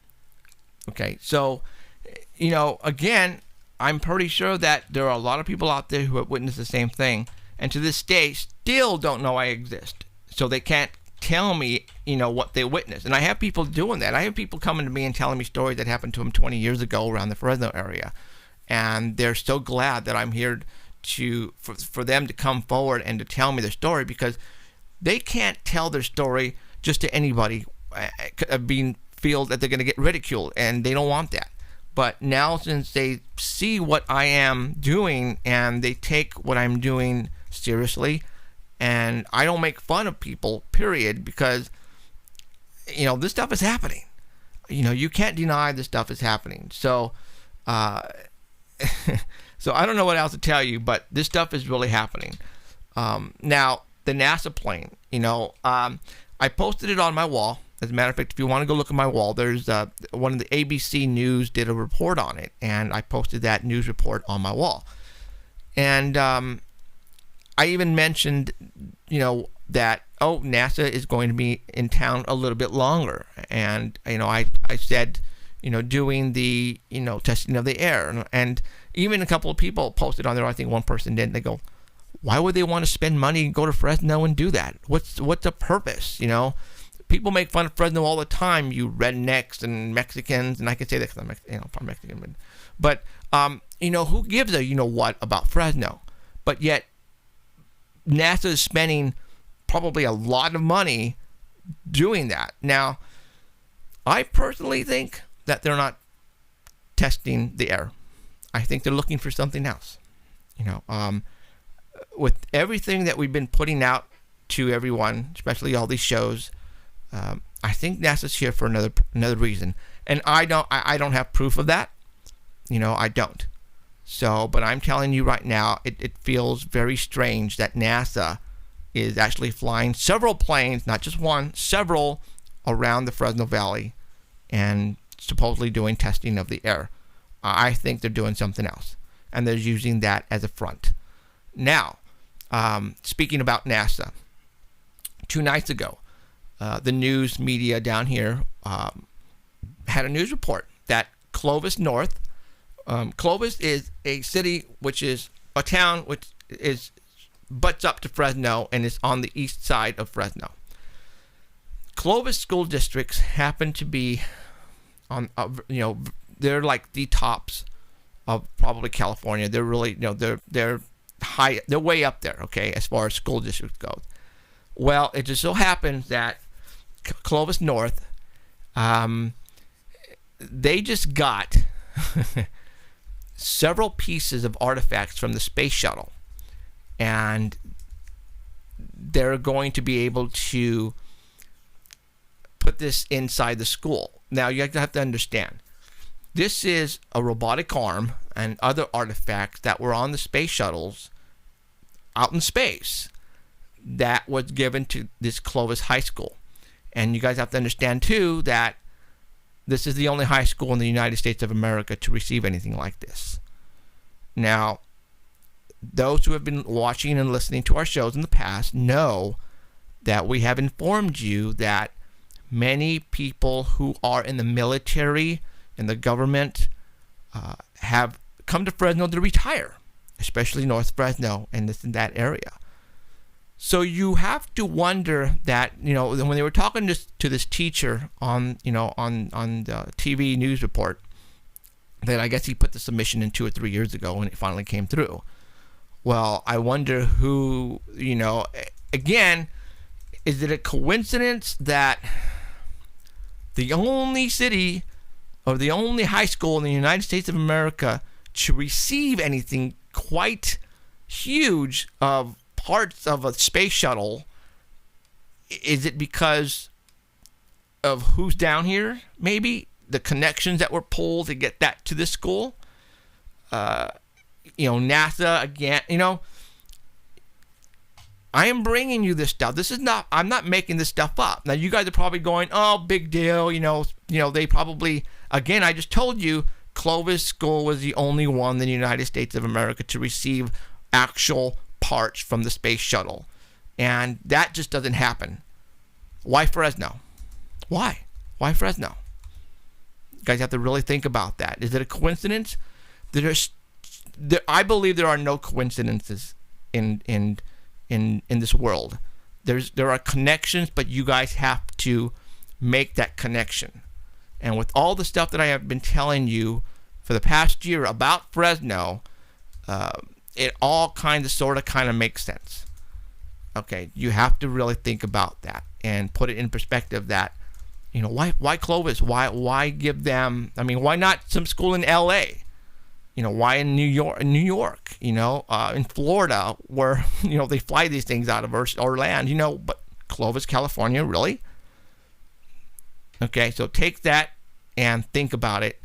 Okay, so, you know, again, I'm pretty sure that there are a lot of people out there who have witnessed the same thing, and to this day still don't know I exist. So they can't tell me, you know, what they witnessed. And I have people doing that. I have people coming to me and telling me stories that happened to them 20 years ago around the Fresno area. And they're so glad that I'm here for them to come forward and to tell me their story, because they can't tell their story just to anybody, feel that they're going to get ridiculed, and they don't want that. But now, since they see what I am doing and they take what I'm doing seriously, and I don't make fun of people, period, because, you know, this stuff is happening. You know, you can't deny this stuff is happening. So, so I don't know what else to tell you, but this stuff is really happening. Now, the NASA plane, you know, I posted it on my wall. As a matter of fact, if you want to go look at my wall, there's one of the ABC News did a report on it, and I posted that news report on my wall. And I even mentioned, that, NASA is going to be in town a little bit longer. And, I said, doing the, testing of the air. And even a couple of people posted on there, I think one person did, and they go, why would they want to spend money and go to Fresno and do that? What's the purpose, People make fun of Fresno all the time, you rednecks and Mexicans, and I can say that because I'm part Mexican. But, who gives a what about Fresno? But yet, NASA is spending probably a lot of money doing that. Now, I personally think that they're not testing the air. I think they're looking for something else. With everything that we've been putting out to everyone, especially all these shows, I think NASA's here for another reason. And I don't have proof of that. I don't. So, but I'm telling you right now, it feels very strange that NASA is actually flying several planes, not just one, several around the Fresno Valley and supposedly doing testing of the air. I think they're doing something else, and they're using that as a front. Now, speaking about NASA, 2 nights ago, the news media down here had a news report that Clovis North, Clovis is a city which is a town which butts up to Fresno and is on the east side of Fresno. Clovis school districts happen to be on, they're like the tops of probably California. They're really, they're high, they're way up there, okay, as far as school districts go. Well, it just so happens that Clovis North, they just got several pieces of artifacts from the space shuttle, and they're going to be able to put this inside the school. Now, you have to understand, this is a robotic arm and other artifacts that were on the space shuttles out in space that was given to this Clovis High School. And you guys have to understand, too, that this is the only high school in the United States of America to receive anything like this. Now, those who have been watching and listening to our shows in the past know that we have informed you that many people who are in the military and the government have come to Fresno to retire, especially North Fresno and that area. So you have to wonder that, when they were talking to this teacher on the TV news report, that I guess he put the submission in 2 or 3 years ago when it finally came through. Well, I wonder who, again, is it a coincidence that the only city or the only high school in the United States of America to receive anything quite huge of parts of a space shuttle, is it because of who's down here? Maybe the connections that were pulled to get that to the school. NASA again. I am bringing you this stuff. I'm not making this stuff up. Now you guys are probably going, "Oh, big deal." They probably, again, I just told you, Clovis School was the only one in the United States of America to receive actual parts from the space shuttle. And that just doesn't happen. Why Fresno? Why Fresno? You guys have to really think about that. Is it a coincidence? I believe there are no coincidences in this world. There are connections, but you guys have to make that connection. And with all the stuff that I have been telling you for the past year about Fresno, it all kind of makes sense. Okay, you have to really think about that and put it in perspective that, why Clovis? Why give them, why not some school in L.A.? Why in New York, in Florida, where, they fly these things out of or land, but Clovis, California, really? Okay, so take that and think about it.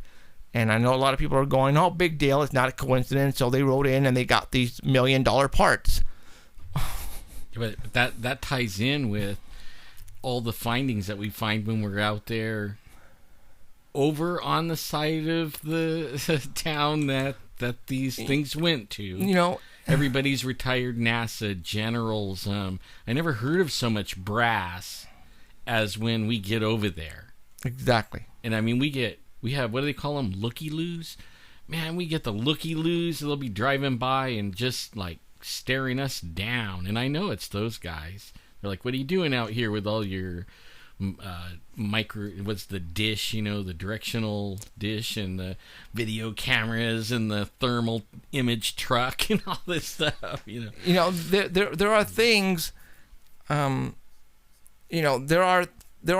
And I know a lot of people are going, "Oh, big deal, it's not a coincidence." So they wrote in and they got these $1 million parts. But that ties in with all the findings that we find when we're out there over on the side of the town that these things went to. everybody's retired NASA generals. I never heard of so much brass as when we get over there. Exactly. And I mean, we have, what do they call them? Looky-loos? Man, we get the looky-loos. They'll be driving by and just like staring us down. And I know it's those guys. They're like, what are you doing out here with all your what's the dish, the directional dish and the video cameras and the thermal image truck and all this stuff, there are things, there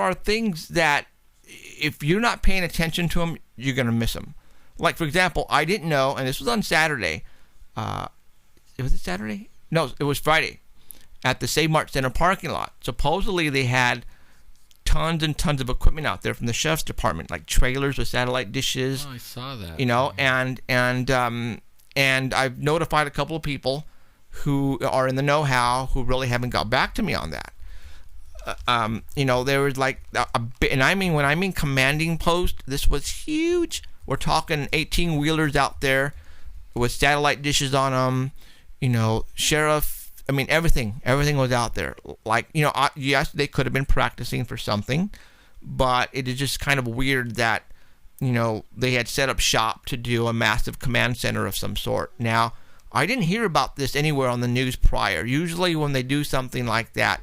are things that if you're not paying attention to them, you're going to miss them. Like, for example, I didn't know, and this was on Saturday. Was it Saturday? No, it was Friday at the Save Mart Center parking lot. Supposedly they had tons and tons of equipment out there from the sheriff's department, like trailers with satellite dishes. Oh, I saw that. And I've notified a couple of people who are in the know-how who really haven't got back to me on that. There was like a bit, and when I mean commanding post, this was huge. We're talking 18-wheelers out there with satellite dishes on them, sheriff. I mean, everything was out there. Like, yes, they could have been practicing for something, but it is just kind of weird that, they had set up shop to do a massive command center of some sort. Now, I didn't hear about this anywhere on the news prior. Usually when they do something like that,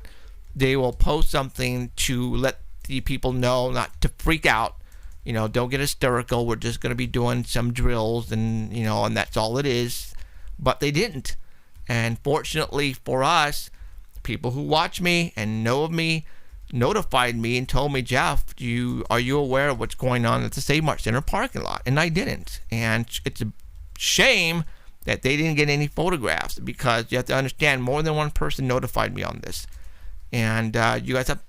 they will post something to let the people know not to freak out. Don't get hysterical. We're just going to be doing some drills and that's all it is. But they didn't. And fortunately for us, people who watch me and know of me notified me and told me, Jeff, are you aware of what's going on at the Save Mart Center parking lot? And I didn't. And it's a shame that they didn't get any photographs, because you have to understand, more than one person notified me on this. And you guys have,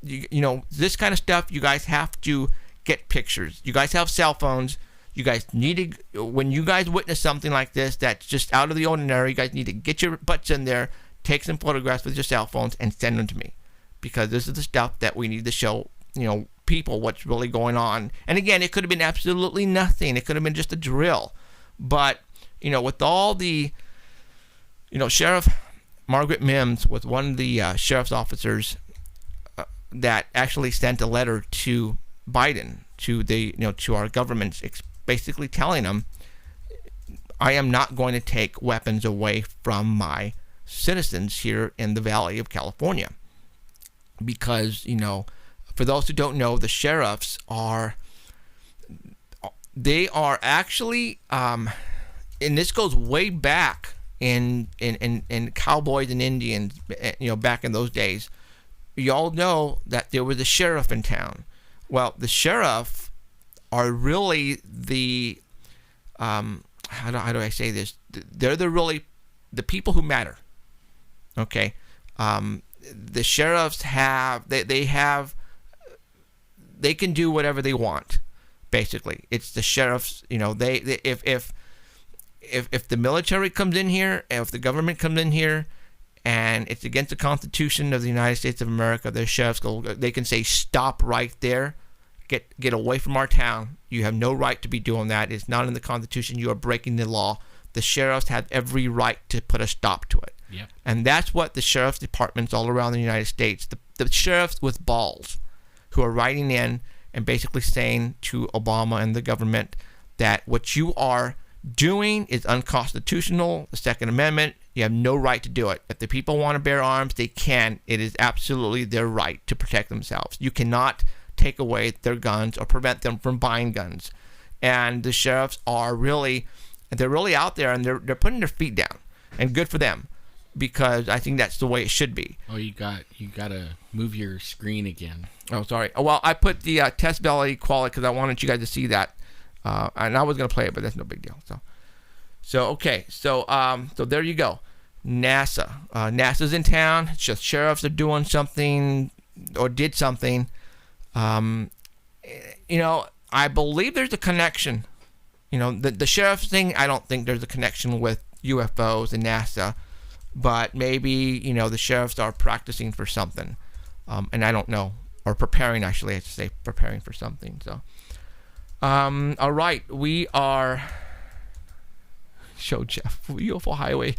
this kind of stuff, you guys have to get pictures. You guys have cell phones. You guys need to, when you guys witness something like this that's just out of the ordinary, you guys need to get your butts in there, take some photographs with your cell phones, and send them to me. Because this is the stuff that we need to show, people what's really going on. And again, it could have been absolutely nothing. It could have been just a drill. But, with all the, Sheriff Margaret Mims was one of the sheriff's officers that actually sent a letter to Biden, to our government, basically telling them, I am not going to take weapons away from my citizens here in the Valley of California. Because, for those who don't know, the sheriffs are actually, and this goes way back in cowboys and Indians, back in those days. You all know that there was a sheriff in town. Well, the sheriff are really the, how do I say this? They're the people who matter. Okay. The sheriffs they can do whatever they want. Basically, it's the sheriffs. If the military comes in here, if the government comes in here, and it's against the Constitution of the United States of America, the sheriffs they can say, stop right there. Get away from our town. You have no right to be doing that. It's not in the Constitution. You are breaking the law. The sheriffs have every right to put a stop to it. Yep. And that's what the sheriff's departments all around the United States, the sheriffs with balls, who are writing in and basically saying to Obama and the government that what you are doing is unconstitutional, the Second Amendment. You have no right to do it. If the people want to bear arms, they can. It is absolutely their right to protect themselves. You cannot take away their guns or prevent them from buying guns. And the sheriffs are really out there, and they're putting their feet down. And good for them, because I think that's the way it should be. Oh, you got to move your screen again. Oh, sorry. Well, I put the test valley quality because I wanted you guys to see that, and I was gonna play it, but that's no big deal. So okay. So there you go. NASA's in town. It's just sheriffs are doing something or did something. I believe there's a connection. The sheriff thing, I don't think there's a connection with UFOs and NASA, but maybe, the sheriffs are practicing for something. And I don't know, or preparing, actually, I should say, preparing for something. So, all right, we are, show Jeff, UFO Highway.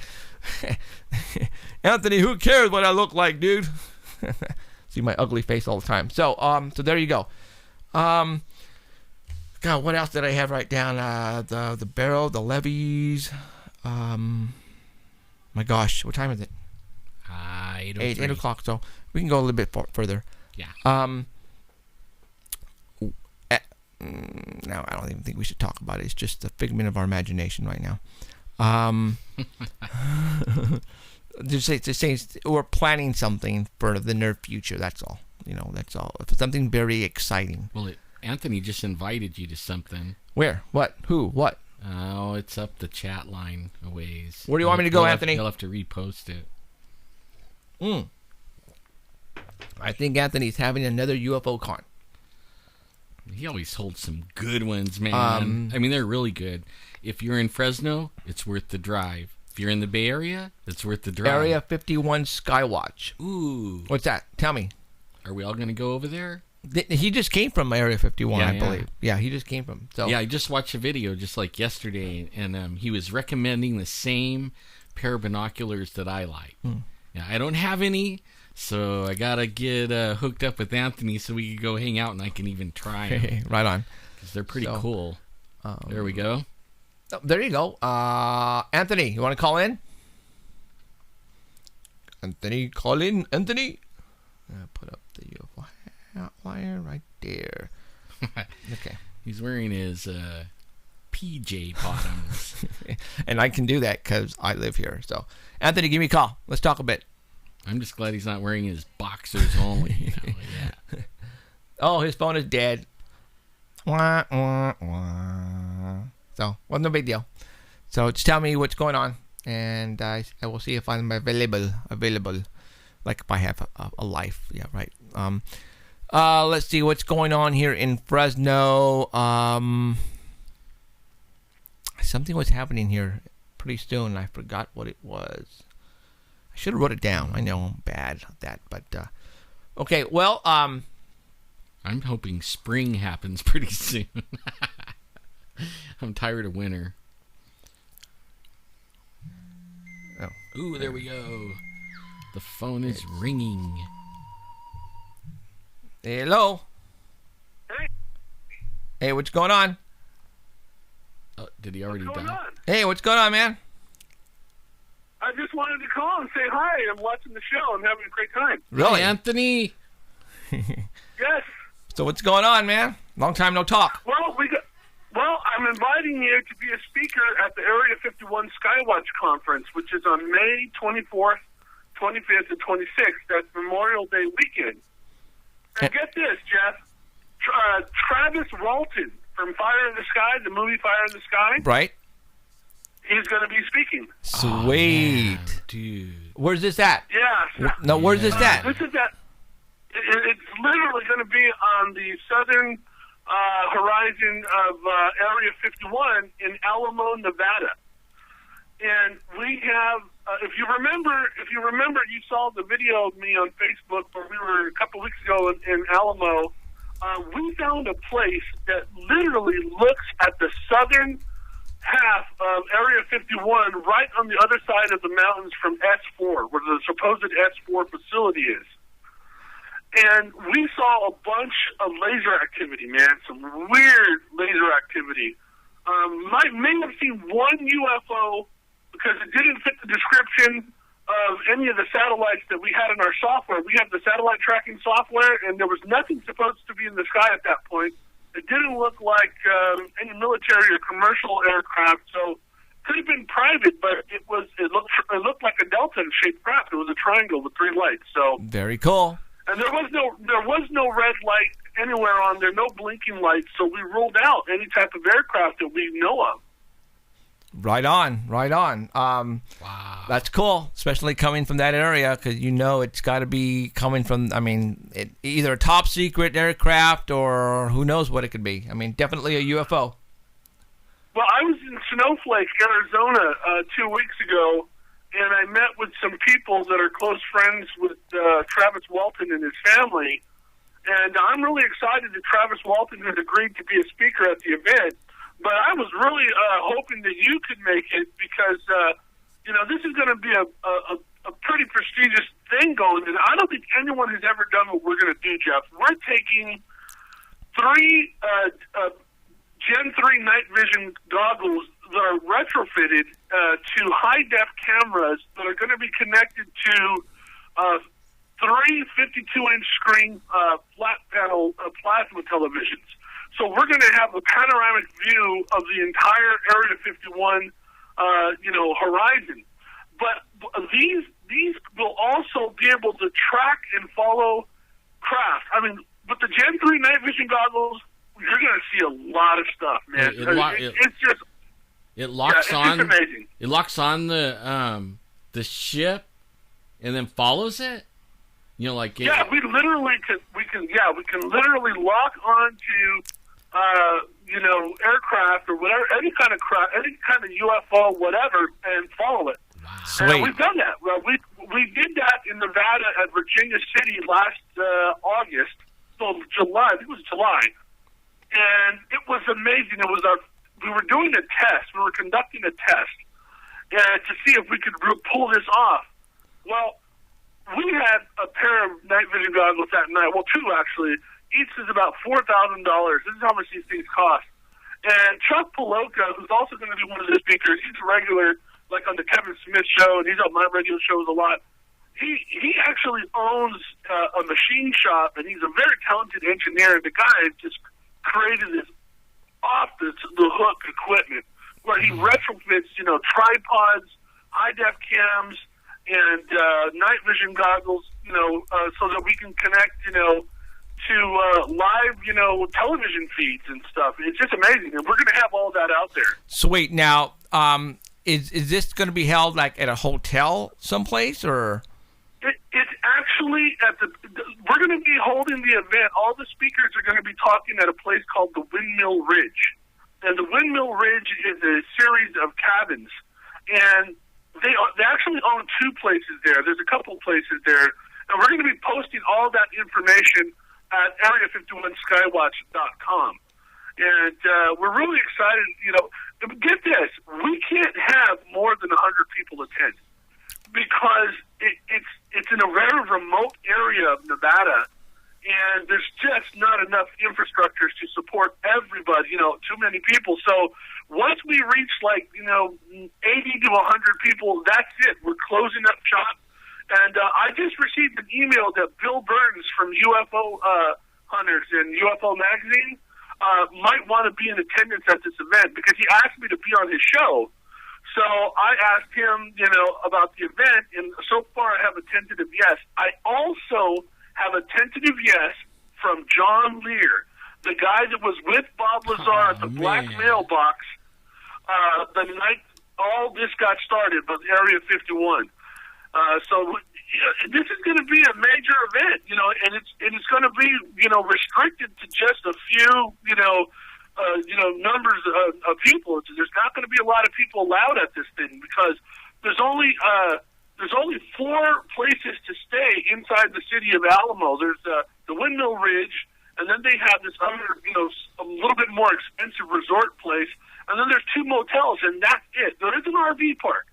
Anthony, who cares what I look like, dude? See my ugly face all the time. So there you go. God, what else did I have right down? The barrel, the levees. My gosh, what time is it? 8 o'clock. So we can go a little bit further. Yeah. Now I don't even think we should talk about it. It's just a figment of our imagination right now. Just saying we're planning something for the near future. That's all. That's all. Something very exciting. Well, Anthony just invited you to something. Where? What? Who? What? Oh, it's up the chat line a ways. Where do you want me to go, Anthony? You'll have to repost it. I think Anthony's having another UFO con. He always holds some good ones, man. I mean, they're really good. If you're in Fresno, it's worth the drive. If you're in the Bay Area, it's worth the drive. Area 51 Skywatch. Ooh. What's that? Tell me. Are we all going to go over there? He just came from Area 51, I believe. Yeah, he just came from. So. Yeah, I just watched a video just like yesterday, and he was recommending the same pair of binoculars that I like. Yeah, I don't have any, so I got to get hooked up with Anthony so we can go hang out and I can even try them. Right on. Because they're pretty cool. There we go. Oh, there you go. Anthony, you want to call in? Anthony, call in. Anthony. Put up the UFO wire right there. Okay. He's wearing his PJ bottoms. And I can do that because I live here. So, Anthony, give me a call. Let's talk a bit. I'm just glad he's not wearing his boxers only. Yeah. Oh, his phone is dead. Wah, wah, wah. So, well, no big deal. So, just tell me what's going on, and I will see if I'm available. Like if I have a life. Yeah, right. Let's see what's going on here in Fresno. Something was happening here pretty soon. I forgot what it was. I should have wrote it down. I know I'm bad at that, but okay. Well, I'm hoping spring happens pretty soon. I'm tired of winter. Oh. Ooh, there we go. The phone is ringing. Hello. Hey, what's going on? Oh, did he already die? Hey, what's going on, man? I just wanted to call and say hi. I'm watching the show. I'm having a great time. Really, Hey, Anthony? Yes. So what's going on, man? Long time no talk. Well, I'm inviting you to be a speaker at the Area 51 Skywatch Conference, which is on May 24th, 25th, and 26th. That's Memorial Day weekend. And get this, Jeff. Travis Walton from Fire in the Sky, the movie Fire in the Sky. Right. He's going to be speaking. Sweet. Man, dude. Where's this at? Yeah. No, where's this at? This is at. It's literally going to be on the southern horizon of Area 51 in Alamo, Nevada. And we have, if you remember, you saw the video of me on Facebook where we were a couple weeks ago in Alamo. We found a place that literally looks at the southern half of Area 51, right on the other side of the mountains from S4, where the supposed S4 facility is. And we saw a bunch of laser activity, man, some weird laser activity. May have seen one UFO because it didn't fit the description of any of the satellites that we had in our software. We have the satellite tracking software, and there was nothing supposed to be in the sky at that point. It didn't look like any military or commercial aircraft, so it could have been private, but it looked like a Delta-shaped craft. It was a triangle with three lights. So very cool. And there was no red light anywhere on there, no blinking lights. So we ruled out any type of aircraft that we know of. Right on. Wow. That's cool, especially coming from that area, because it's got to be coming from, either a top secret aircraft or who knows what it could be. Definitely a UFO. Well, I was in Snowflake, Arizona 2 weeks ago, and I met with some people that are close friends with Travis Walton and his family. And I'm really excited that Travis Walton has agreed to be a speaker at the event. But I was really hoping that you could make it because, this is going to be a pretty prestigious thing going. And I don't think anyone has ever done what we're going to do, Jeff. We're taking 3 Gen 3 night vision goggles that are retrofitted to high-def cameras that are going to be connected to 3 52-inch screen flat panel plasma televisions. So we're going to have a panoramic view of the entire Area 51, horizon. But these will also be able to track and follow craft. I mean, with the Gen 3 night vision goggles, you're going to see a lot of stuff, man. It's just it locks on. It's amazing. It locks on the ship and then follows it. We literally can literally lock onto aircraft or whatever, any kind of UFO, whatever, and follow it. Wow. Sweet. And we've done that. Well, we did that in Nevada at Virginia City last August. So July, I think it was July, and it was amazing. We were doing a test. We were conducting a test to see if we could pull this off. Well, we had a pair of night vision goggles that night. Well, 2 actually. Each is about $4,000. This is how much these things cost. And Chuck Paloka, who's also going to be one of the speakers, he's a regular, like on the Kevin Smith show, and he's on my radio shows a lot. He actually owns a machine shop, and he's a very talented engineer. And the guy just created this off-the-hook equipment where he retrofits, tripods, high-def cams, and night vision goggles, so that we can connect, to live, television feeds and stuff. It's just amazing, and we're going to have all that out there. Sweet. Now, is this going to be held like at a hotel someplace, or? It's actually we're going to be holding the event. All the speakers are going to be talking at a place called the Windmill Ridge. And the Windmill Ridge is a series of cabins. And they actually own 2 places there. There's a couple places there. And we're going to be posting all that information at area51skywatch.com. And we're really excited. Get this. We can't have more than 100 people attend because it's in a very remote area of Nevada, and there's just not enough infrastructures to support everybody, too many people. So once we reach 80 to 100 people, that's it. We're closing up shop. And I just received an email that Bill Burns from UFO Hunters and UFO Magazine might want to be in attendance at this event because he asked me to be on his show. So I asked him, about the event, and so far I have a tentative yes. I also have a tentative yes from John Lear, the guy that was with Bob Lazar at the Black Mailbox the night all this got started, but Area 51. So this is going to be a major event, and it's going to be, restricted to just a few, numbers of people. There's not going to be a lot of people allowed at this thing because there's only 4 places to stay inside the city of Alamo. There's the Windmill Ridge, and then they have this other, a little bit more expensive resort place, and then there's 2 motels, and that's it. There is an RV park.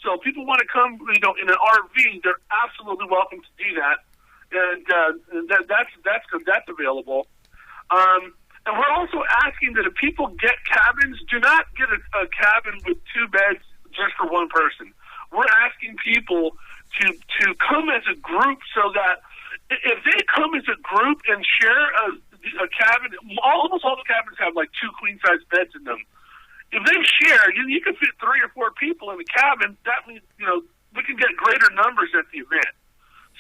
So if people want to come, in an RV, they're absolutely welcome to do that, and that's available. And we're also asking that if people get cabins, do not get a cabin with 2 beds just for one person. We're asking people to come as a group so that if they come as a group and share a cabin, almost all the cabins have like 2 queen-size beds in them. If they share, you can fit 3 or 4 people in the cabin. That means, we can get greater numbers at the event.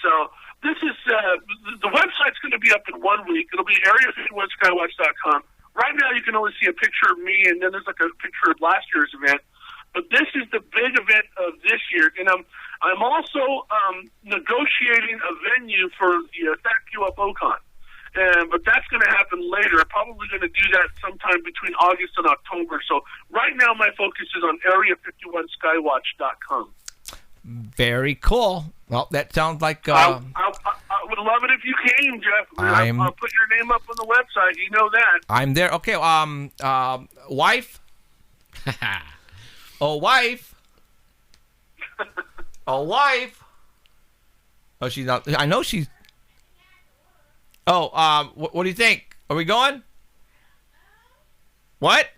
So this is, the website's going to be up in 1 week. It'll be area51skywatch.com. Right now you can only see a picture of me, and then there's like a picture of last year's event. But this is the big event of this year. And I'm also negotiating a venue for the Fact UFO Con. But that's going to happen later. I'm probably going to do that sometime between August and October. So right now my focus is on area51skywatch.com. Very cool. Well, that sounds like... I would love it if you came, Jeff. I'll put your name up on the website. You know that. I'm there. Okay, wife? Oh, wife? A wife? Oh, she's not. I know she's. Oh, what do you think? Are we going? What?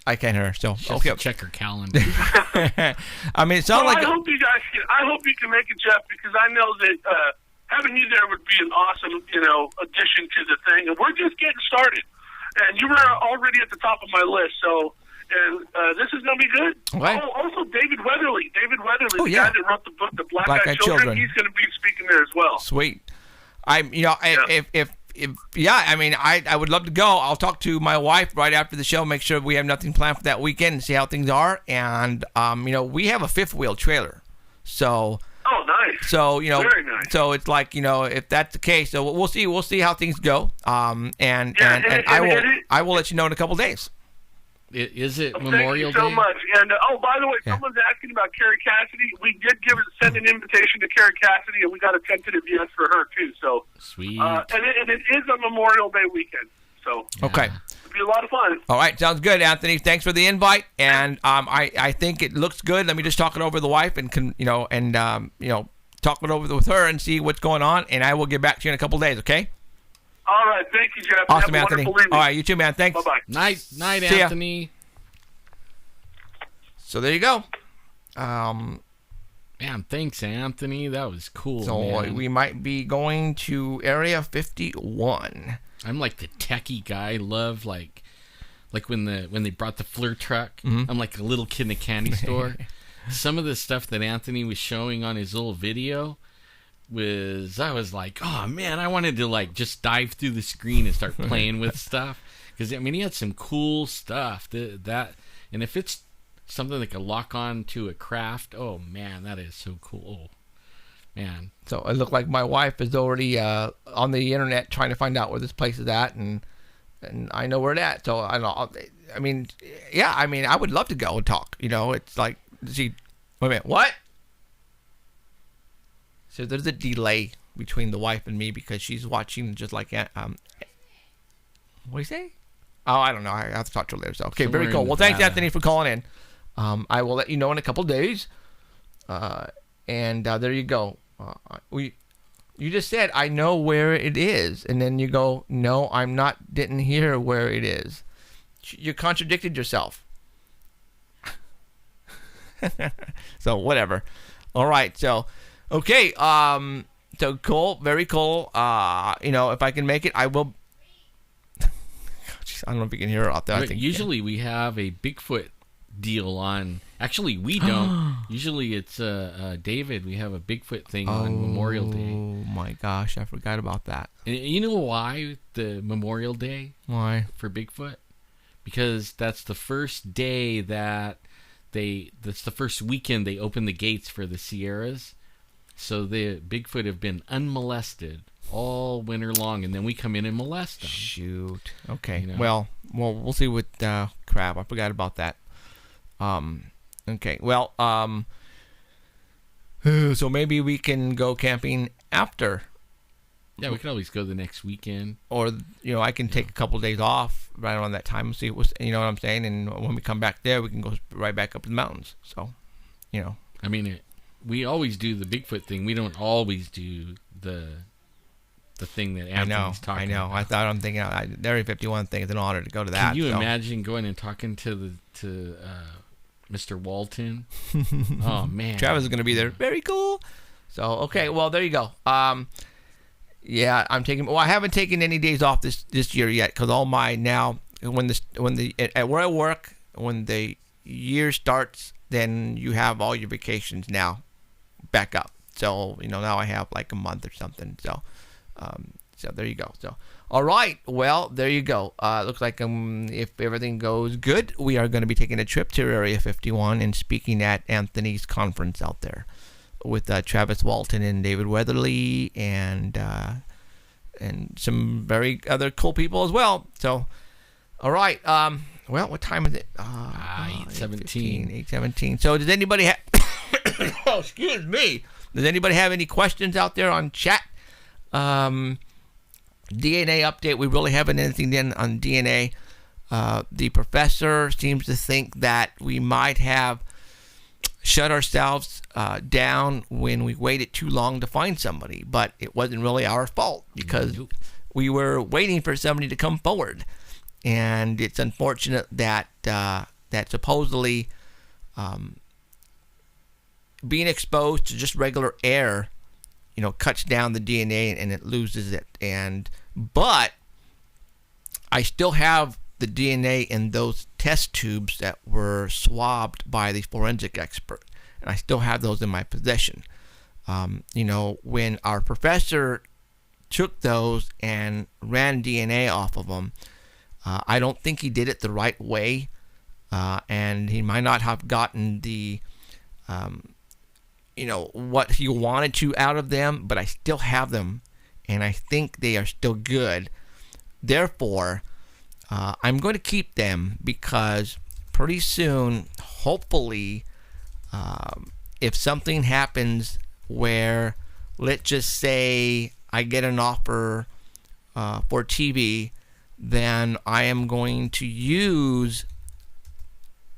I can't hear her still. She has Okay. to check her calendar. I mean, it sounds like. I hope you guys can. I hope you can make it, Jeff, because I know that having you there would be an awesome, addition to the thing. And we're just getting started, and you were already at the top of my list. So, and this is going to be good. Okay. Oh, also David Weatherly. Oh, The yeah. guy that wrote the book, The Black Black Eyed Eyed Children. Children. He's going to be speaking there as well. Sweet. I mean, I would love to go. I'll talk to my wife right after the show, make sure we have nothing planned for that weekend and see how things are. And, we have a fifth wheel trailer. So, Oh, nice. so, Very nice. so it's like, if that's the case, so we'll see how things go. And I will let you know in a couple days. Is it Thank Memorial you so Day? much. And by the way, Yeah. someone's asking about Carrie Cassidy. We did send an invitation to Carrie Cassidy, and we got a tentative yes for her too. So Sweet. and it is a Memorial Day weekend, so Okay. it'll be a lot of fun. All right, sounds good, Anthony. Thanks for the invite, and I think it looks good. Let me just talk it over with the wife, and talk it over with her and see what's going on, and I will get back to you in a couple days. Okay? All right, thank you, Jeff. Awesome, Have a Anthony. wonderful evening. All right, you too, man. Thanks. Bye bye. Night, See ya. Anthony. So there you go. Man, thanks, Anthony. That was cool. So man. we might be going to Area 51. I'm like the techie guy. I love like when they brought the FLIR truck. Mm-hmm. I'm like a little kid in a candy store. Some of the stuff that Anthony was showing on his little video I was like, oh man, I wanted to like just dive through the screen and start playing with stuff, because I mean he had some cool stuff that and if it's something that could lock on to a craft, oh man, that is so cool. Oh, man. So it looked like my wife is already on the internet trying to find out where this place is at, and I know where it's at. So I would love to go and talk. It's like, wait a minute, what? So there's a delay between the wife and me because she's watching just like what do you say? Oh, I don't know. I have to talk to her later. So okay, Somewhere very cool. in Well, thanks, Nevada. Anthony, for calling in. I will let you know in a couple days. And there you go. You just said, I know where it is. And then you go, no, didn't hear where it is. You contradicted yourself. So whatever. All right. So, okay. So cool. Very cool. If I can make it, I will. Jeez, I don't know if you can hear her out there. I think Usually we have a Bigfoot deal on. Actually, we don't. Usually it's David. We have a Bigfoot thing on Memorial Day. Oh my gosh, I forgot about that. And you know why the Memorial Day Why? for Bigfoot? Because that's the first day that's the first weekend they open the gates for the Sierras. So the Bigfoot have been unmolested all winter long, and then we come in and molest them. Shoot. Okay. You know. Well, we'll see with crap. I forgot about that. Okay. Well, so maybe we can go camping after, Yeah, we can always go the next weekend. or I can take a couple of days off right around that time and see what what I'm saying. And when we come back there, we can go right back up in the mountains. So, I mean, we always do the Bigfoot thing. We don't always do the thing that Anthony's talking I know. about. I'm thinking the Area 51 thing is an honor to go to that. Can you so. imagine going and talking to Mr. Walton? Oh man, Travis is going to be there. Very cool. So, okay, well, there you go. Yeah, I haven't taken any days off this year yet, because all my now at where I work, when the year starts, then you have all your vacations now back up. So, now I have like a month or something. So, so there you go. So, all right. Well, there you go. Looks like if everything goes good, we are going to be taking a trip to Area 51 and speaking at Anthony's conference out there with Travis Walton and David Weatherly and some very other cool people as well. So, all right. Well, what time is it? 8:17. 8:17. So, does anybody have? Oh, excuse me. Does anybody have any questions out there on chat? DNA update. We really haven't anything in on DNA. The professor seems to think that we might have shut ourselves down when we waited too long to find somebody, but it wasn't really our fault because we were waiting for somebody to come forward. And it's unfortunate that that supposedly being exposed to just regular air, cuts down the DNA and it loses it. But I still have the DNA in those test tubes that were swabbed by the forensic expert, and I still have those in my possession. When our professor took those and ran DNA off of them, I don't think he did it the right way, and he might not have gotten the what he wanted to out of them, but I still have them, and I think they are still good. Therefore, I'm going to keep them because pretty soon, hopefully, if something happens where, let's just say, I get an offer for TV, then I am going to use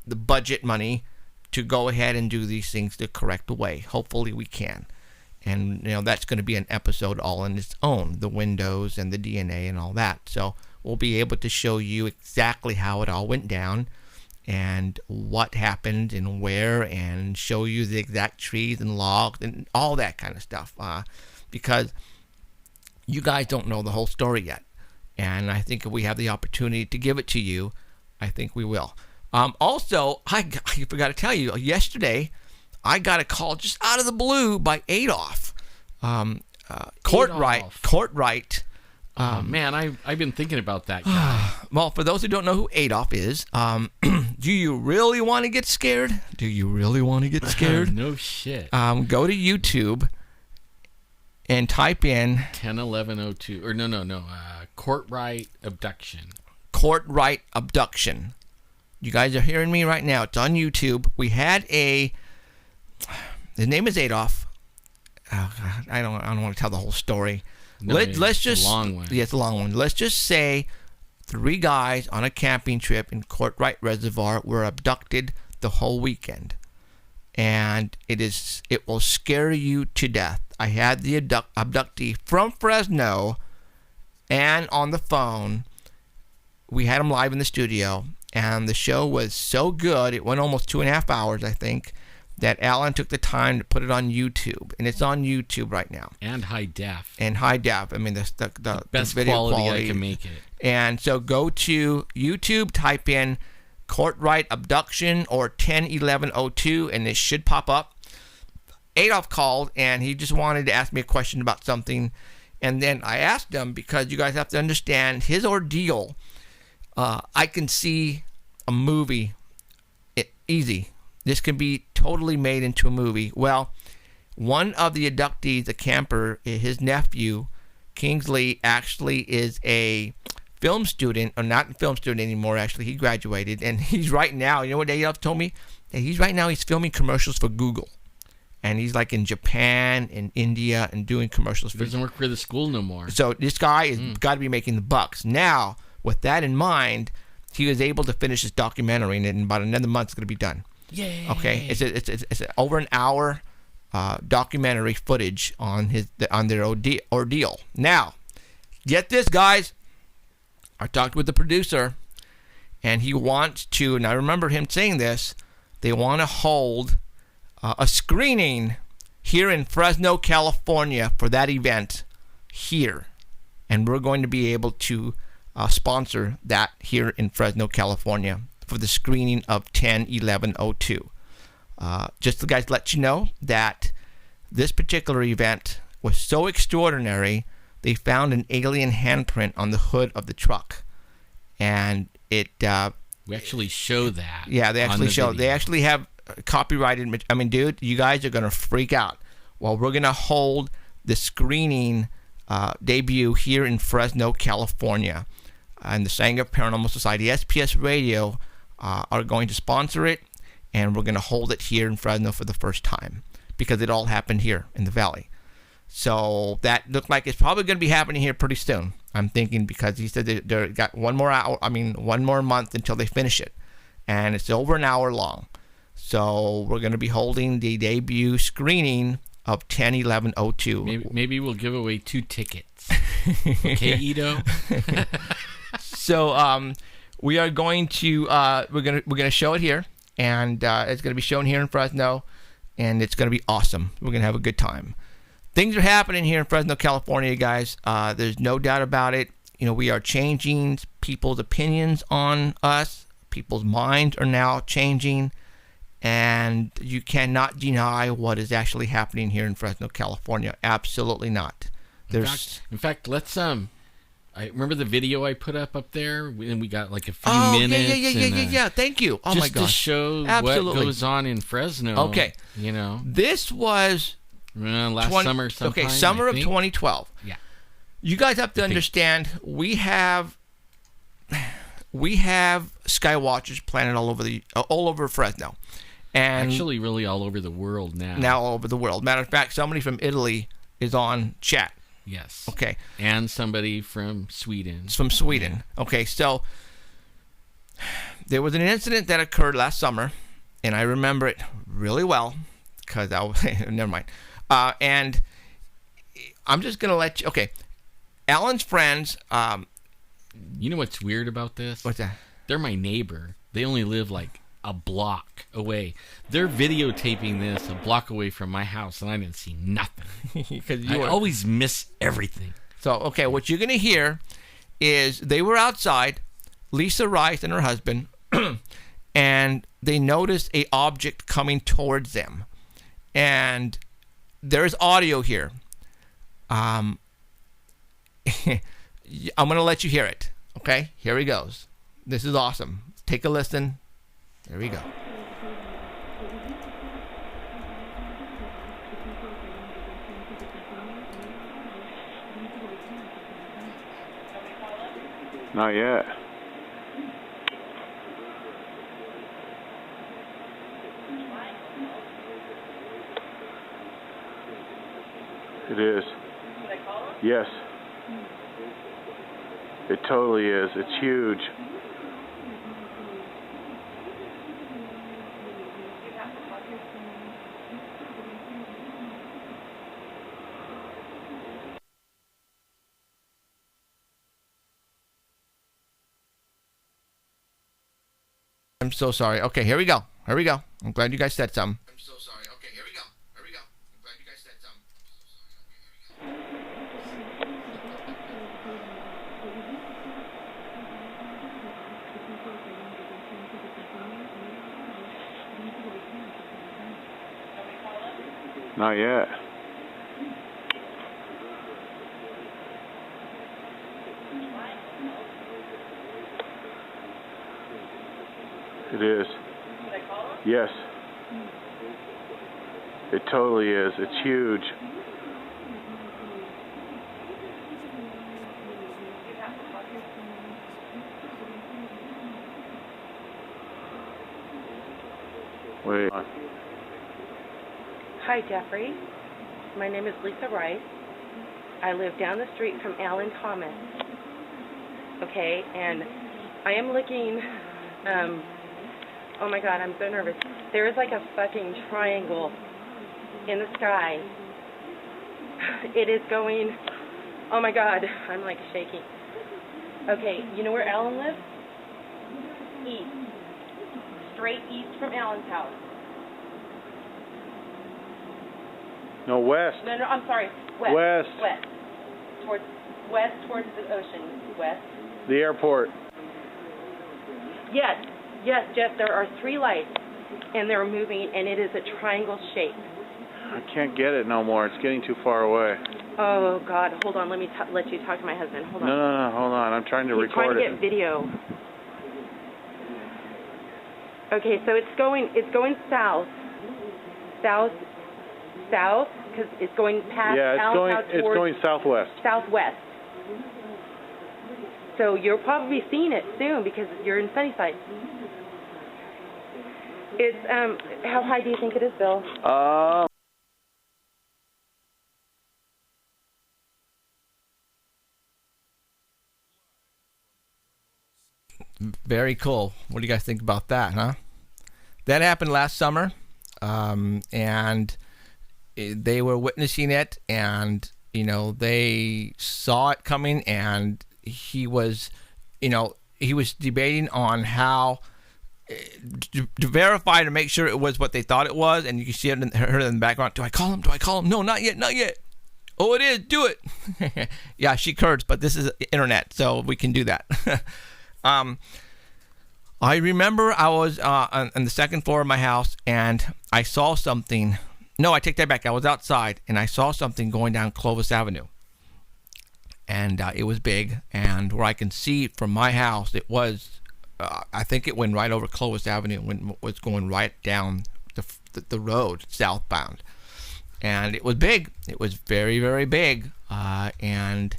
the budget money to go ahead and do these things the correct way. Hopefully we can. And, that's going to be an episode all on its own, the windows and the DNA and all that. So we'll be able to show you exactly how it all went down and what happened and where, and show you the exact trees and logs and all that kind of stuff. Because you guys don't know the whole story yet. And I think if we have the opportunity to give it to you, I think we will. Also, I forgot to tell you, yesterday I got a call just out of the blue by Adolf. Courtright. Man, I've been thinking about that guy. Well, for those who don't know who Adolf is, do you really want to get scared? Do you really want to get scared? No shit. Go to YouTube and type in 101102 or no. Courtright abduction. Courtright abduction. You guys are hearing me right now. It's on YouTube. We had his name is Adolf. Oh, God, I don't want to tell the whole story. No, Let's just. It's a long one. Yeah, it's a long one. Let's just say 3 guys on a camping trip in Courtright Reservoir were abducted the whole weekend, and it will scare you to death. I had the abductee from Fresno, and on the phone. We had him live in the studio. And the show was so good, it went almost 2.5 hours, I think, that Alan took the time to put it on YouTube. And it's on YouTube right now. And high def. I mean, the best video quality I can make it. And so go to YouTube, type in Courtright Abduction or 101102, and it should pop up. Adolf called, and he just wanted to ask me a question about something. And then I asked him, because you guys have to understand his ordeal. I can see a movie easy. This can be totally made into a movie. Well, one of the abductees, the camper, his nephew, Kingsley, actually is a film student, or not a film student anymore, actually. He graduated, and he's right now, you know what Adolf told me? That he's filming commercials for Google. And he's like in Japan and India and doing commercials. He doesn't work for the school no more. So this guy has got to be making the bucks. Now, with that in mind, he was able to finish his documentary, and in about another month it's going to be done. Yay! Okay, it's over an hour documentary footage on their ordeal. Now, get this, guys. I talked with the producer, and he wants to, and I remember him saying this, they want to hold a screening here in Fresno, California for that event here. And we're going to be able to sponsor that here in Fresno, California for the screening of 101102. Just to guys let you know that this particular event was so extraordinary, they found an alien handprint on the hood of the truck. And it... we actually show that. Yeah, they actually show. They actually have copyrighted... I mean, dude, you guys are going to freak out. Well, we're going to hold the screening debut here in Fresno, California. And the Sanger Paranormal Society, SPS Radio, are going to sponsor it, and we're going to hold it here in Fresno for the first time because it all happened here in the valley. So that looked like it's probably going to be happening here pretty soon. I'm thinking, because he said they got one more month until they finish it, and it's over an hour long. So we're going to be holding the debut screening of 10/11/02. Maybe we'll give away 2 tickets. Okay, Ito. So we are going to we're gonna show it here, and it's going to be shown here in Fresno, and it's going to be awesome. We're going to have a good time. Things are happening here in Fresno, California, guys. There's no doubt about it. We are changing people's opinions on us. People's minds are now changing, and you cannot deny what is actually happening here in Fresno, California. Absolutely not. In fact, let's I remember the video I put up there, and we got like a few minutes. Yeah. Thank you. Oh my gosh. Just to show what goes on in Fresno. Okay. This was last summer sometime. Okay, summer of 2012. Yeah. You guys have to understand, we have sky watchers planted all over Fresno. And actually really all over the world now. Now all over the world. Matter of fact, somebody from Italy is on chat. Yes. Okay. And somebody from Sweden. From Sweden. Yeah. Okay, so there was an incident that occurred last summer, and I remember it really well because never mind. And I'm just going to let you... Okay. Alan's friends... you know what's weird about this? What's that? They're my neighbor. They only live like a block away. They're videotaping this a block away from my house, and I didn't see nothing. I always miss everything. So, okay, what you're going to hear is they were outside, Lisa Rice and her husband, and they noticed a object coming towards them. And there's audio here. I'm going to let you hear it. Okay, here he goes. This is awesome. Take a listen. There we go. Not yet. It is. Yes. It totally is. It's huge. I'm so sorry. Okay, here we go. Here we go. I'm glad you guys said something. I'm so sorry. Okay, here we go. Here we go. I'm glad you guys said something. Not yet. It is. Yes. It totally is. It's huge. Wait. Hi, Jeffrey. My name is Lisa Rice. I live down the street from Alan Thomas. Okay, and I am looking, oh my God, I'm so nervous. There is like a fucking triangle in the sky. It is going, oh my God, I'm like shaking. Okay, you know where Alan lives? East. Straight east from Alan's house. No, west. No, I'm sorry. West. West. West. West towards the ocean. West. The airport. Yes, Jeff, there are 3 lights, and they're moving, and it is a triangle shape. I can't get it no more. It's getting too far away. Oh, God, hold on. Let me let you talk to my husband. Hold on. No, hold on. I'm trying to record it. He's trying to get video. Okay, so it's going south. South, because it's going past. Yeah, it's going southwest. Southwest. So you'll probably be seeing it soon because you're in Sunnyside. It's how high do you think it is, Bill? Very cool. What do you guys think about that, huh? that happened last summer, and they were witnessing it, and they saw it coming, and he was debating on how to verify to make sure it was what they thought it was, and you can see it heard it in the background. Do I call him? No, not yet. Oh, it is. Do it. Yeah, she cursed, but this is internet, so we can do that. I remember I was on the second floor of my house, and I saw something. No, I take that back. I was outside, and I saw something going down Clovis Avenue. And it was big, and where I can see from my house, it was, I think it went right over Clovis Avenue when it was going right down the road, southbound. And it was big. It was very, very big. And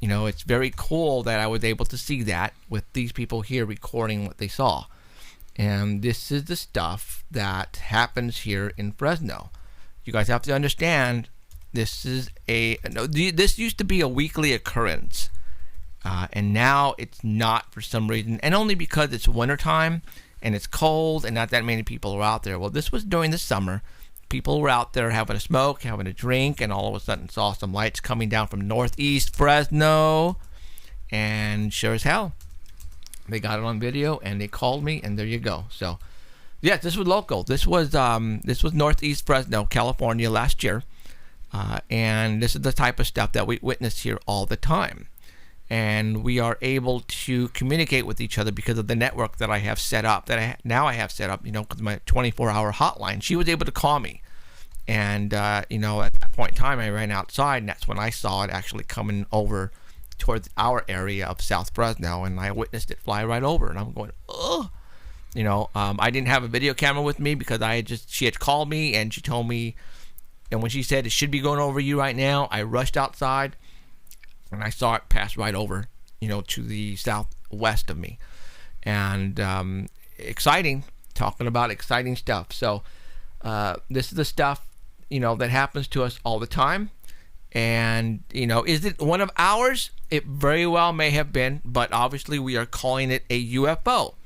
it's very cool that I was able to see that with these people here recording what they saw. And this is the stuff that happens here in Fresno. You guys have to understand, this used to be a weekly occurrence. And now it's not for some reason. And only because it's wintertime and it's cold and not that many people are out there. Well, this was during the summer. People were out there having a smoke, having a drink, and all of a sudden saw some lights coming down from northeast Fresno. And sure as hell, they got it on video, and they called me, and there you go. So, yeah, this was local. This was northeast Fresno, California last year. And this is the type of stuff that we witness here all the time. And we are able to communicate with each other because of the network that I have set up, I have set up, because my 24-hour hotline. She was able to call me. And, at that point in time, I ran outside, and that's when I saw it actually coming over towards our area of South Fresno, and I witnessed it fly right over. And I'm going, ugh. I didn't have a video camera with me because she had called me, and she told me, and when she said it should be going over you right now, I rushed outside. And I saw it pass right over, to the southwest of me. And exciting, talking about exciting stuff. So this is the stuff, that happens to us all the time. And, is it one of ours? It very well may have been, but obviously we are calling it a UFO.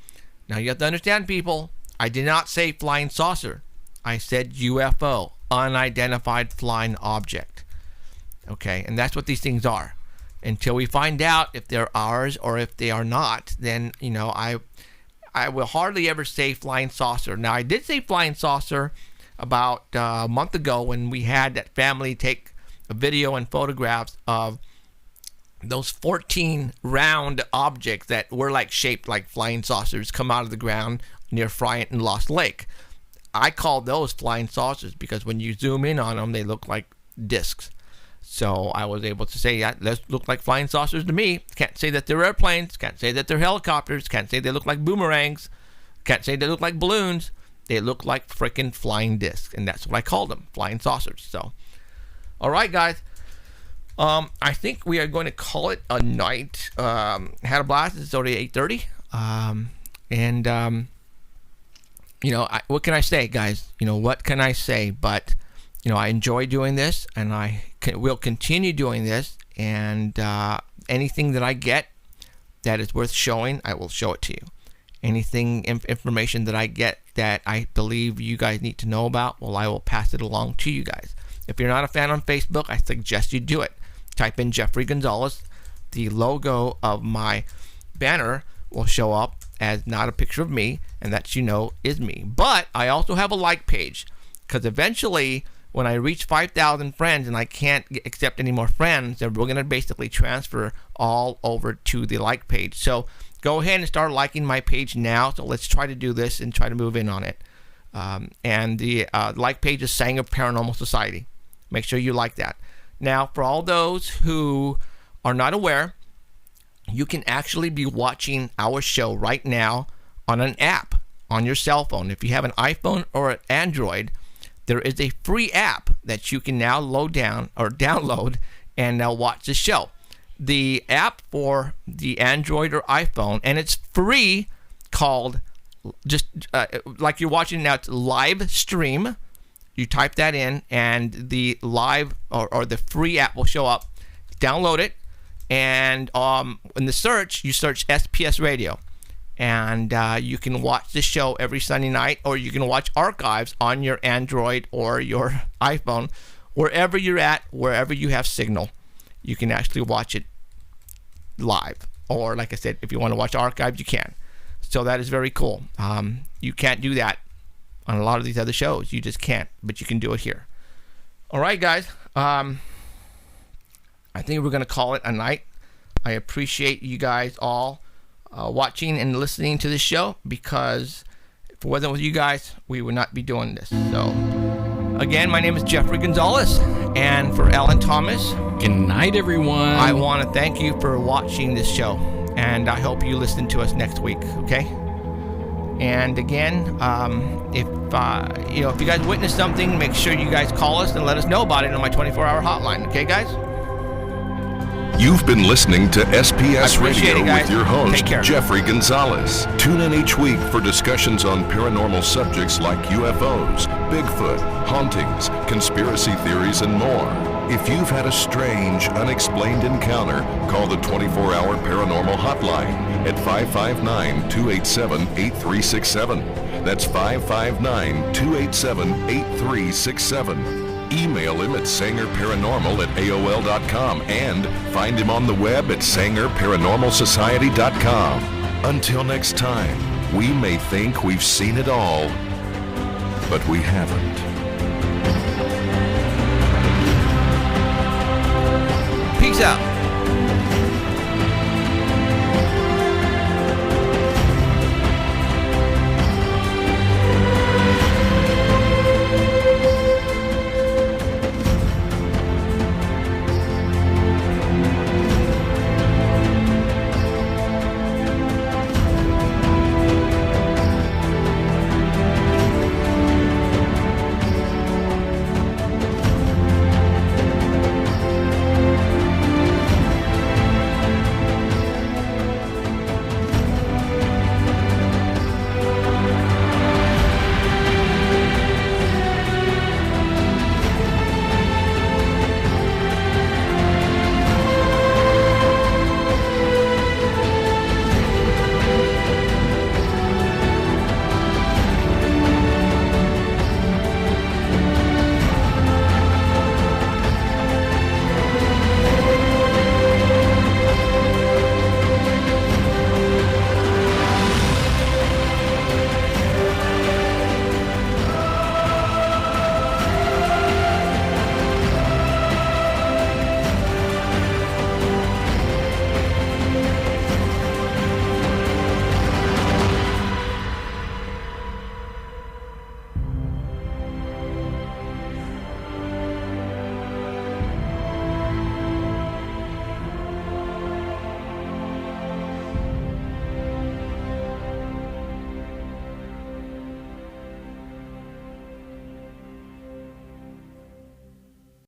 Now you have to understand, people, I did not say flying saucer. I said UFO, unidentified flying object. Okay, and that's what these things are. Until we find out if they're ours or if they are not, then, I will hardly ever say flying saucer. Now, I did say flying saucer about a month ago when we had that family take a video and photographs of those 14 round objects that were shaped like flying saucers come out of the ground near Friant and Lost Lake. I call those flying saucers because when you zoom in on them, they look like discs. So I was able to say, yeah, those look like flying saucers to me. Can't say that they're airplanes. Can't say that they're helicopters. Can't say they look like boomerangs. Can't say they look like balloons. They look like frickin' flying discs. And that's what I called them, flying saucers. So, all right, guys. I think we are going to call it a night. Had a blast. It's already 8:30. What can I say, guys? What can I say? But... I enjoy doing this, and I will continue doing this, and anything that I get that is worth showing, I will show it to you. Anything, information that I get that I believe you guys need to know about, well, I will pass it along to you guys. If you're not a fan on Facebook, I suggest you do it. Type in Jeffrey Gonzalez. The logo of my banner will show up as not a picture of me, and that is me. But I also have a like page, because eventually... when I reach 5,000 friends and I can't accept any more friends, then we're going to basically transfer all over to the like page. So go ahead and start liking my page now. So let's try to do this and try to move in on it. And the like page is Sanger Paranormal Society. Make sure you like that. Now, for all those who are not aware, you can actually be watching our show right now on an app on your cell phone. If you have an iPhone or an Android, there is a free app that you can now download and now watch the show. The app for the Android or iPhone, and it's free, called like you're watching now, it's Live Stream. You type that in, and the live or the free app will show up. Download it, and in the search, you search SPS Radio. And you can watch the show every Sunday night, or you can watch archives on your Android or your iPhone, wherever you're at, wherever you have signal. You can actually watch it live. Or, like I said, if you want to watch archives, you can. So that is very cool. You can't do that on a lot of these other shows. You just can't, but you can do it here. All right, guys. I think we're going to call it a night. I appreciate you guys all watching and listening to this show, because if it wasn't with you guys, we would not be doing this. So, again, my name is Jeffrey Gonzalez, and for Alan Thomas, good night, everyone. I want to thank you for watching this show, and I hope you listen to us next week, okay? And again, if you guys witness something, make sure you guys call us and let us know about it on my 24-hour hotline, okay, guys? You've been listening to SPS Radio it, with your host, Take care. Jeffrey Gonzalez. Tune in each week for discussions on paranormal subjects like UFOs, Bigfoot, hauntings, conspiracy theories, and more. If you've had a strange, unexplained encounter, call the 24-hour paranormal hotline at 559-287-8367. That's 559-287-8367. Email him at sangerparanormal@aol.com and find him on the web at sangerparanormalsociety.com. Until next time, we may think we've seen it all, but we haven't. Peace out.